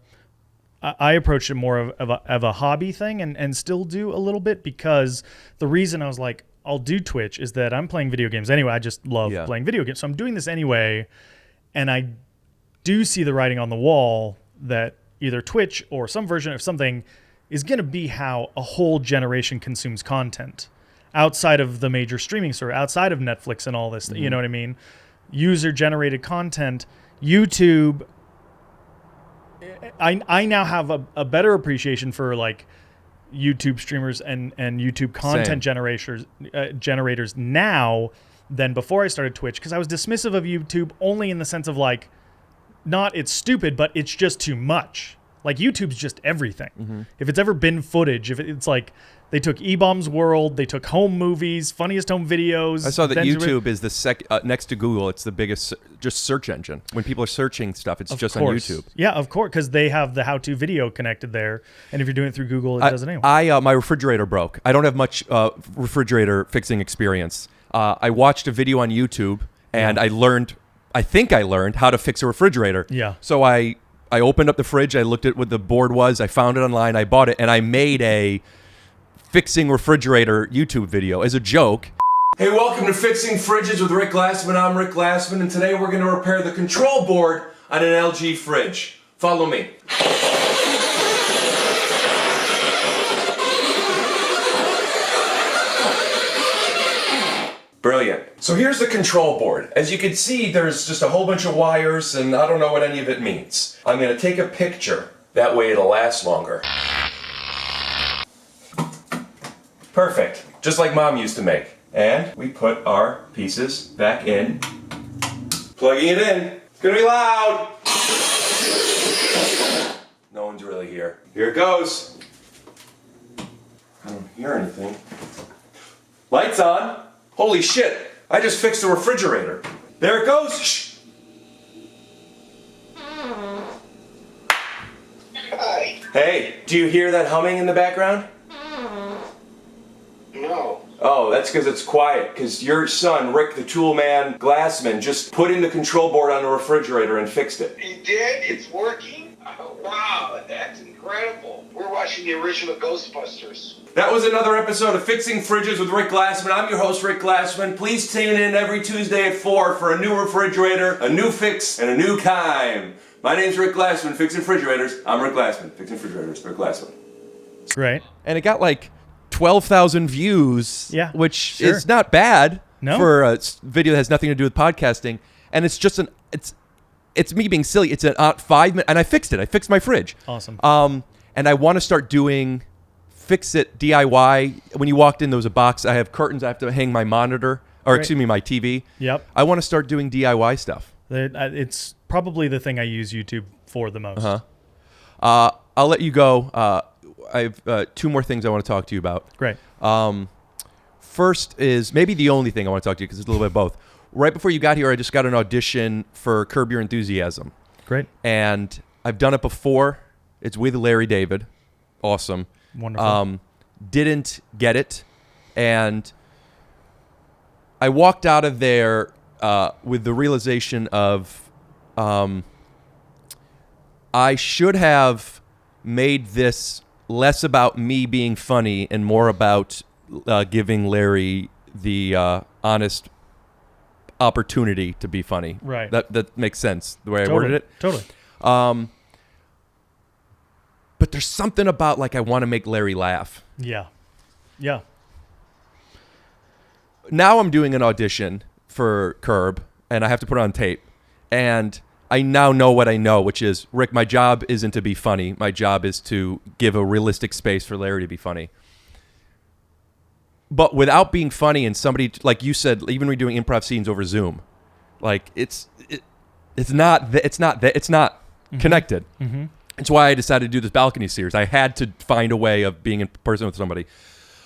S3: approached it more of a hobby thing, and still do a little bit, because the reason I was like, I'll do Twitch is that I'm playing video games anyway. I just love playing video games. So I'm doing this anyway, and I do see the writing on the wall that either Twitch or some version of something is going to be how a whole generation consumes content outside of the major streaming service, outside of Netflix and all this. You know what I mean? User-generated content. YouTube. I now have a better appreciation for like YouTube streamers and YouTube content generators now than before I started Twitch, because I was dismissive of YouTube only in the sense of like, not it's stupid, but it's just too much. Like, YouTube's just everything. If it's ever been footage, if it's like they took E-Bomb's World, they took home movies, funniest home videos.
S2: I saw that YouTube is the next to Google. It's the biggest just search engine. When people are searching stuff, it's just on YouTube.
S3: Yeah, of course, because they have the how-to video connected there, and if you're doing it through Google, it does it anyway.
S2: My refrigerator broke. I don't have much refrigerator fixing experience. I watched a video on YouTube, and I think I learned how to fix a refrigerator.
S3: Yeah.
S2: So I opened up the fridge. I looked at what the board was. I found it online. I bought it, and I made a fixing refrigerator YouTube video as a joke.
S5: Hey, welcome to Fixing Fridges with Rick Glassman. I'm Rick Glassman, and today we're going to repair the control board on an LG fridge. Follow me. Brilliant. So here's the control board. As you can see, there's just a whole bunch of wires, and I don't know what any of it means. I'm going to take a picture. That way it'll last longer. Perfect. Just like Mom used to make. And we put our pieces back in. Plugging it in. It's going to be loud. No one's really here. Here it goes. I don't hear anything. Lights on. Holy shit, I just fixed the refrigerator. There it goes. Shh. Hi. Hey, do you hear that humming in the background?
S10: No.
S5: Oh, that's because it's quiet. Because your son, Rick the Tool Man Glassman, just put in the control board on the refrigerator and fixed it.
S10: He did? It's working? Oh, wow, that's incredible. We're watching the original Ghostbusters.
S5: That was another episode of Fixing Fridges with Rick Glassman. I'm your host, Rick Glassman. Please tune in every Tuesday at 4 for a new refrigerator, a new fix, and a new time. My name's Rick Glassman, Fixing Refrigerators. I'm Rick Glassman, Fixing Refrigerators, Rick Glassman.
S3: Right.
S2: And it got like 12,000 views, which is not bad for a video that has nothing to do with podcasting. And it's just it's me being silly. It's an 5 minute, and I fixed it. I fixed my fridge.
S3: Awesome.
S2: And I want to start doing fix it DIY. When you walked in, there was a box. I have curtains. I have to hang my monitor, or excuse me, my TV.
S3: Yep.
S2: I want to start doing DIY stuff.
S3: It's probably the thing I use YouTube for the most.
S2: I'll let you go. I have 2 more things I want to talk to you about.
S3: Great.
S2: First is maybe the only thing I want to talk to you because it's a little bit of both. Right before you got here, I just got an audition for Curb Your Enthusiasm.
S3: Great.
S2: And I've done it before. It's with Larry David. Awesome.
S3: Wonderful.
S2: Didn't get it. And I walked out of there with the realization of I should have made this less about me being funny and more about giving Larry the honest opportunity to be funny.
S3: Right.
S2: That makes sense the way I worded it.
S3: Totally.
S2: But there's something about like I want to make Larry laugh.
S3: Yeah. Yeah.
S2: Now I'm doing an audition for Curb and I have to put it on tape. And I now know what I know, which is, Rick, my job isn't to be funny. My job is to give a realistic space for Larry to be funny. But without being funny and somebody, like you said, even when we're doing improv scenes over Zoom, like it's not connected.
S3: Mm-hmm.
S2: It's why I decided to do this balcony series. I had to find a way of being in person with somebody.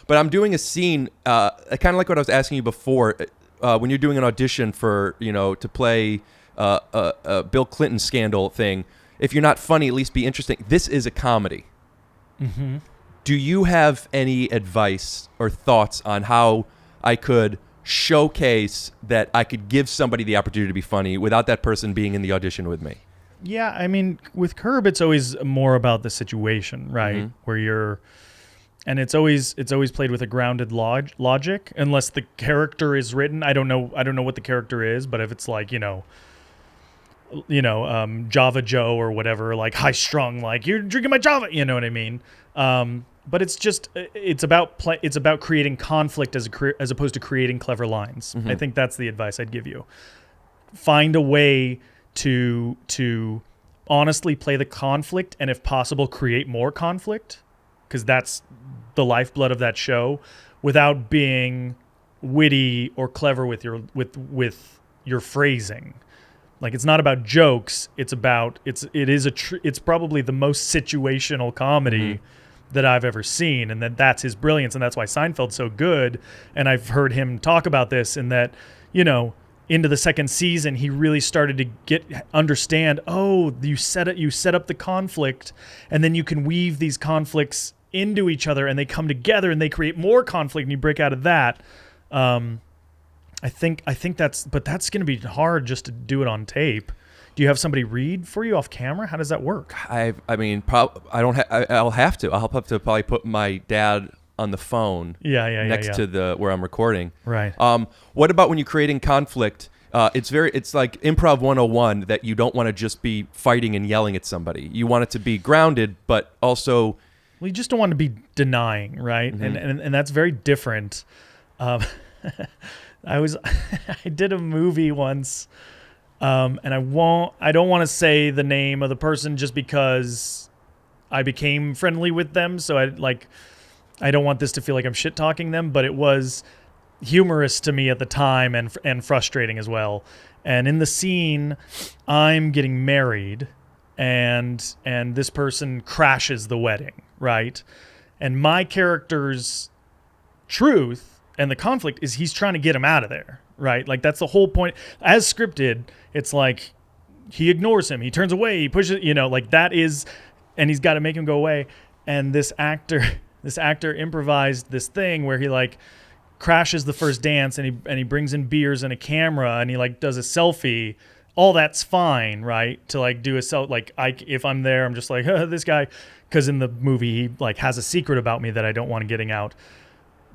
S2: But I'm doing a scene, kind of like what I was asking you before, when you're doing an audition for, to play a Bill Clinton scandal thing. If you're not funny, at least be interesting. This is a comedy.
S3: Mm-hmm.
S2: Do you have any advice or thoughts on how I could showcase that I could give somebody the opportunity to be funny without that person being in the audition with me?
S3: Yeah, I mean, with Curb, it's always more about the situation, right?
S2: Mm-hmm.
S3: Where and it's always played with a grounded logic, unless the character is written. I don't know what the character is, but if it's like Java Joe or whatever, like high strung, like you're drinking my Java, you know what I mean? But it's about creating conflict as opposed to creating clever lines.
S2: Mm-hmm.
S3: I think that's the advice I'd give you. Find a way to honestly play the conflict, and if possible, create more conflict, because that's the lifeblood of that show, without being witty or clever with your phrasing. Like, it's not about jokes. It's probably the most situational comedy that I've ever seen, and that's his brilliance, and that's why Seinfeld's so good. And I've heard him talk about this, and that into the second season, he really started to understand. Oh, you set up the conflict, and then you can weave these conflicts into each other, and they come together, and they create more conflict, and you break out of that. I think that's going to be hard just to do it on tape. Do you have somebody read for you off camera? How does that work?
S2: I'll have to. I'll have to probably put my dad on the phone next to where I'm recording.
S3: Right.
S2: What about when you're creating conflict? It's like improv 101 that you don't want to just be fighting and yelling at somebody. You want it to be grounded, but also...
S3: Well, you just don't want to be denying, right?
S2: Mm-hmm.
S3: And that's very different. I did a movie once, and I don't want to say the name of the person just because I became friendly with them. So I don't want this to feel like I'm shit talking them, but it was humorous to me at the time and frustrating as well. And in the scene, I'm getting married, and this person crashes the wedding, right? And my character's truth and the conflict is he's trying to get him out of there, right? Like, that's the whole point. As scripted, it's like he ignores him, he turns away, he pushes, like that is, and he's got to make him go away. And this actor improvised this thing where he crashes the first dance and he brings in beers and a camera and he like does a selfie, all that's fine, right? To like do a if I'm there, I'm just like this guy, because in the movie he like has a secret about me that I don't want getting out.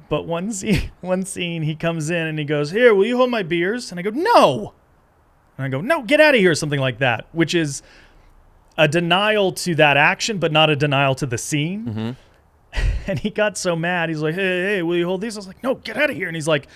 S3: But one scene he comes in and he goes, "Here, will you hold my beers?" And I go, "No." And I go, "No, get out of here," something like that, which is a denial to that action, but not a denial to the scene.
S2: Mm-hmm.
S3: And he got so mad. He's like, hey, will you hold these? I was like, "No, get out of here." And he's like,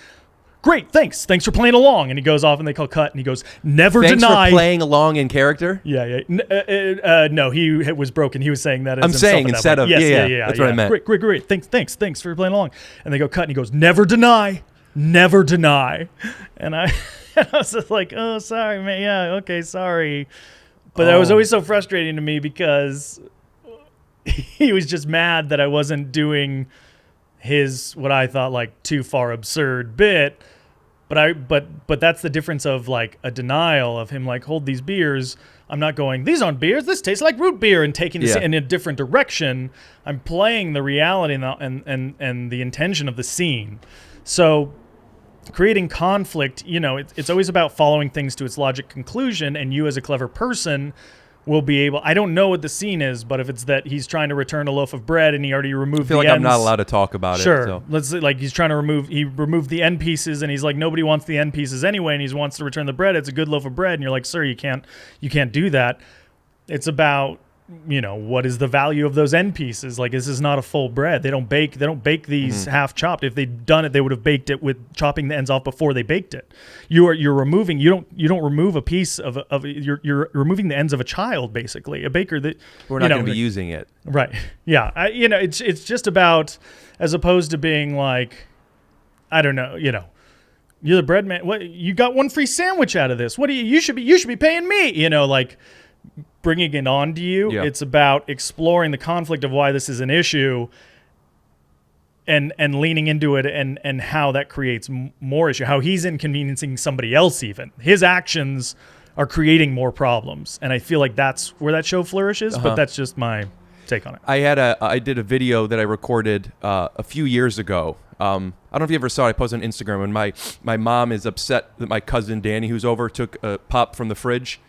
S3: "Great, thanks for playing along." And he goes off and they call cut and he goes, "Never
S2: Thanks
S3: deny."
S2: for playing along in character?
S3: Yeah. No, he was broken. He was saying that as
S2: I'm saying
S3: himself
S2: instead of,
S3: yes,
S2: yeah, that's what I meant.
S3: Great. Thanks for playing along. And they go cut and he goes, "Never deny. And I was just like, "Oh, sorry, man. Yeah, okay, sorry." But that was always so frustrating to me because he was just mad that I wasn't doing his, what I thought like too far absurd bit. But that's the difference of like a denial of him like, "Hold these beers." I'm not going, "These aren't beers. This tastes like root beer," and taking this in a different direction. I'm playing the reality and the intention of the scene. So creating conflict, it's always about following things to its logic conclusion, and you as a clever person will be able, I don't know what the scene is, but if it's that he's trying to return a loaf of bread and he already removed the ends.
S2: I feel like I'm not allowed to talk about it.
S3: Sure. Let's say like he's trying to he removed the end pieces and he's like, nobody wants the end pieces anyway, and he wants to return the bread. It's a good loaf of bread. And you're like, "Sir, you can't do that." It's about, what is the value of those end pieces? Like, this is not a full bread. They don't bake these half chopped. If they'd done it, they would have baked it with chopping the ends off before they baked it. You're removing, you don't remove a piece of you're removing the ends of a child, basically. A baker that
S2: we're not going to be using it.
S3: Right. Yeah. It's just about, as opposed to being like, I don't know, you're the bread man. What, you got one free sandwich out of this. What do you should be paying me, like bringing it on to you. Yeah. It's about exploring the conflict of why this is an issue and leaning into it and how that creates more issue, how he's inconveniencing somebody else even. His actions are creating more problems. And I feel like that's where that show flourishes, but that's just my take on it.
S2: I did a video that I recorded a few years ago. I don't know if you ever saw it. I posted on Instagram, and my mom is upset that my cousin Danny, who's over, took a pop from the fridge,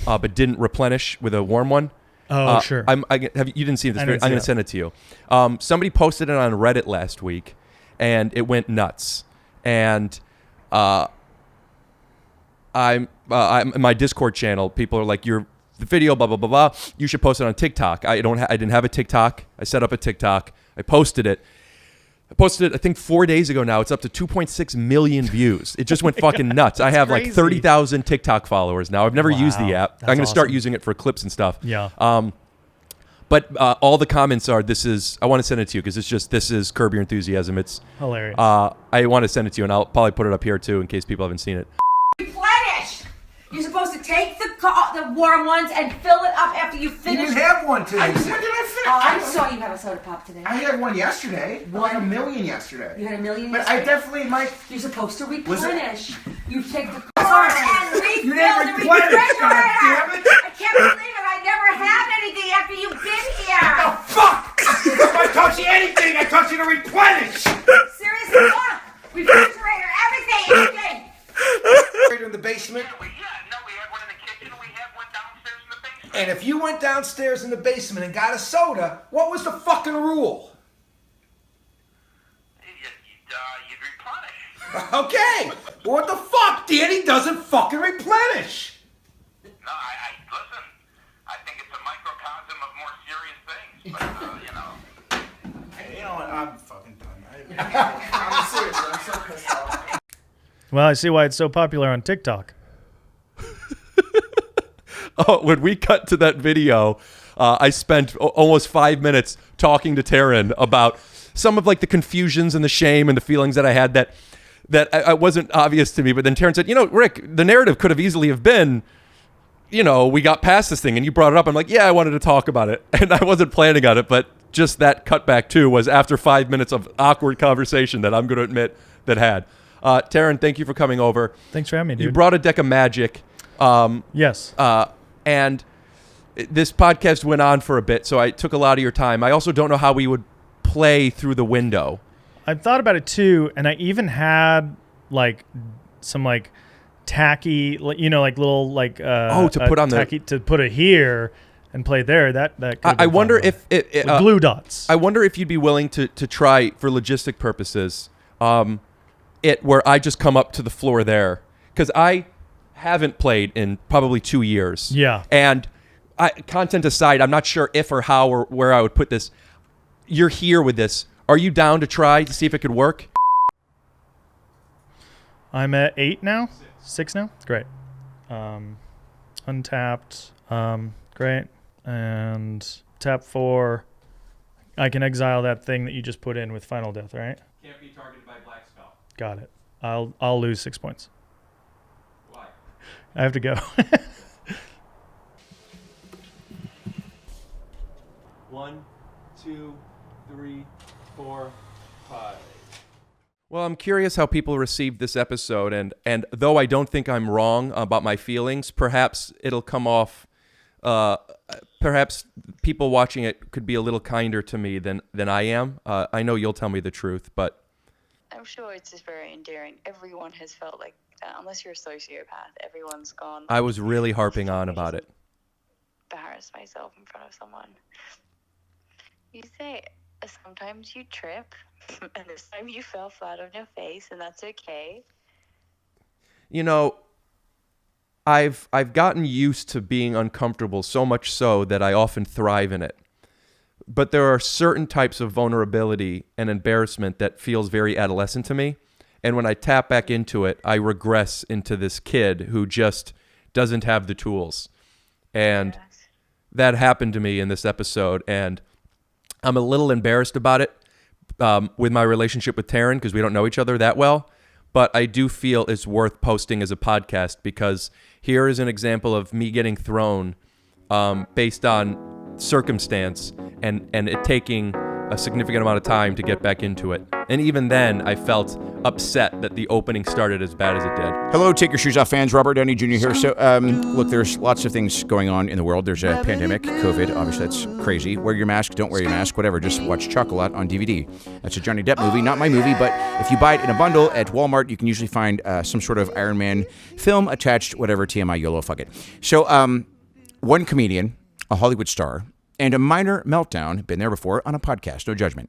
S2: but didn't replenish with a warm one.
S3: Oh, sure.
S2: You didn't see this video. I'm going to send it to you. Somebody posted it on Reddit last week, and it went nuts. And I'm my Discord channel. People are like, "The video, blah blah blah blah. You should post it on TikTok." I didn't have a TikTok. I set up a TikTok. I posted it. I think 4 days ago now. It's up to 2.6 million views. It just went fucking nuts. I have like 30,000 TikTok followers now. I've never used the app. I'm going to start using it for clips and stuff.
S3: Yeah.
S2: But all the comments are, I want to send it to you because this is Curb Your Enthusiasm. It's
S3: hilarious.
S2: I want to send it to you, and I'll probably put it up here too in case people haven't seen it.
S11: Replenish! You're supposed to take the warm ones and fill it up after you finish.
S10: You didn't have one today.
S11: When did I finish? Oh, I saw you have a soda pop today.
S10: I had one yesterday. I had a million yesterday.
S11: You had a million
S10: but
S11: yesterday?
S10: I definitely might.
S11: You're supposed to replenish. You take the
S10: and
S11: refill
S10: you didn't
S11: the
S10: replenish,
S11: refrigerator. I can't believe it. I never had anything after you've been here.
S10: Oh, fuck! If I taught you anything, I taught you to replenish.
S11: Seriously, look. Refrigerator, everything.
S10: In the basement. And if you went downstairs in the basement and got a soda, what was the fucking rule? You'd replenish. Okay. Well, what the fuck? Danny doesn't fucking replenish.
S12: No, listen. I think it's a microcosm of more serious things. But,
S10: I'm fucking done. I'm serious. I'm so pissed off.
S3: Well, I see why it's so popular on TikTok.
S2: Oh, when we cut to that video, I spent almost 5 minutes talking to Taran about some of like the confusions and the shame and the feelings that I had that I wasn't obvious to me. But then Taran said, "Rick, the narrative could have easily have been, we got past this thing and you brought it up." I'm like, "Yeah, I wanted to talk about it." And I wasn't planning on it, but just that cutback too was after 5 minutes of awkward conversation that I'm going to admit that had. Taran, thank you for coming over.
S3: Thanks for having me, dude.
S2: You brought a deck of Magic.
S3: Yes.
S2: And this podcast went on for a bit, so I took a lot of your time. I also don't know how we would play through the window.
S3: I've thought about it too, and I even had like some like tacky, you know, like little like
S2: to put on
S3: tacky, to put it here and play there. That
S2: I wonder if it
S3: glue dots.
S2: I wonder if you'd be willing to try for logistic purposes, it where I just come up to the floor there, because I haven't played in probably 2 years.
S3: Yeah,
S2: and content aside, I'm not sure if or how or where I would put this. You're here with this. Are you down to try to see if it could work?
S3: I'm at 8 now. 6 now. Great. Untapped. Great. And tap 4. I can exile that thing that you just put in with Final Death, right?
S2: Can't be targeted by black spell.
S3: Got it. I'll lose 6 points.
S2: Why?
S3: I have to go.
S2: 1, 2, 3, 4, 5. Well, I'm curious how people received this episode, and though I don't think I'm wrong about my feelings, perhaps it'll come off. Perhaps people watching it could be a little kinder to me than I am. I know you'll tell me the truth, but
S1: I'm sure it's just very endearing. Everyone has felt like that, unless you're a sociopath. Everyone's gone.
S2: I was really harping on about it.
S1: Embarrass myself in front of someone. You say sometimes you trip, and this time you fell flat on your face, and that's okay.
S2: You know, I've gotten used to being uncomfortable, so much so that I often thrive in it. But there are certain types of vulnerability and embarrassment that feels very adolescent to me. And when I tap back into it, I regress into this kid who just doesn't have the tools. And that happened to me in this episode. And I'm a little embarrassed about it with my relationship with Taran, because we don't know each other that well. But I do feel it's worth posting as a podcast, because here is an example of me getting thrown based on circumstance and it taking a significant amount of time to get back into it. And even then, I felt upset that the opening started as bad as it did.
S13: Hello, Take Your Shoes Off fans. Robert Downey Jr. here. So, look, there's lots of things going on in the world. There's a pandemic, COVID. Obviously, that's crazy. Wear your mask, don't wear your mask, whatever. Just watch Chocolat on DVD. That's a Johnny Depp movie, not my movie, but if you buy it in a bundle at Walmart, you can usually find some sort of Iron Man film attached, whatever, TMI, YOLO, fuck it. So, one comedian, a Hollywood star, and a minor meltdown, been there before on a podcast, no judgment.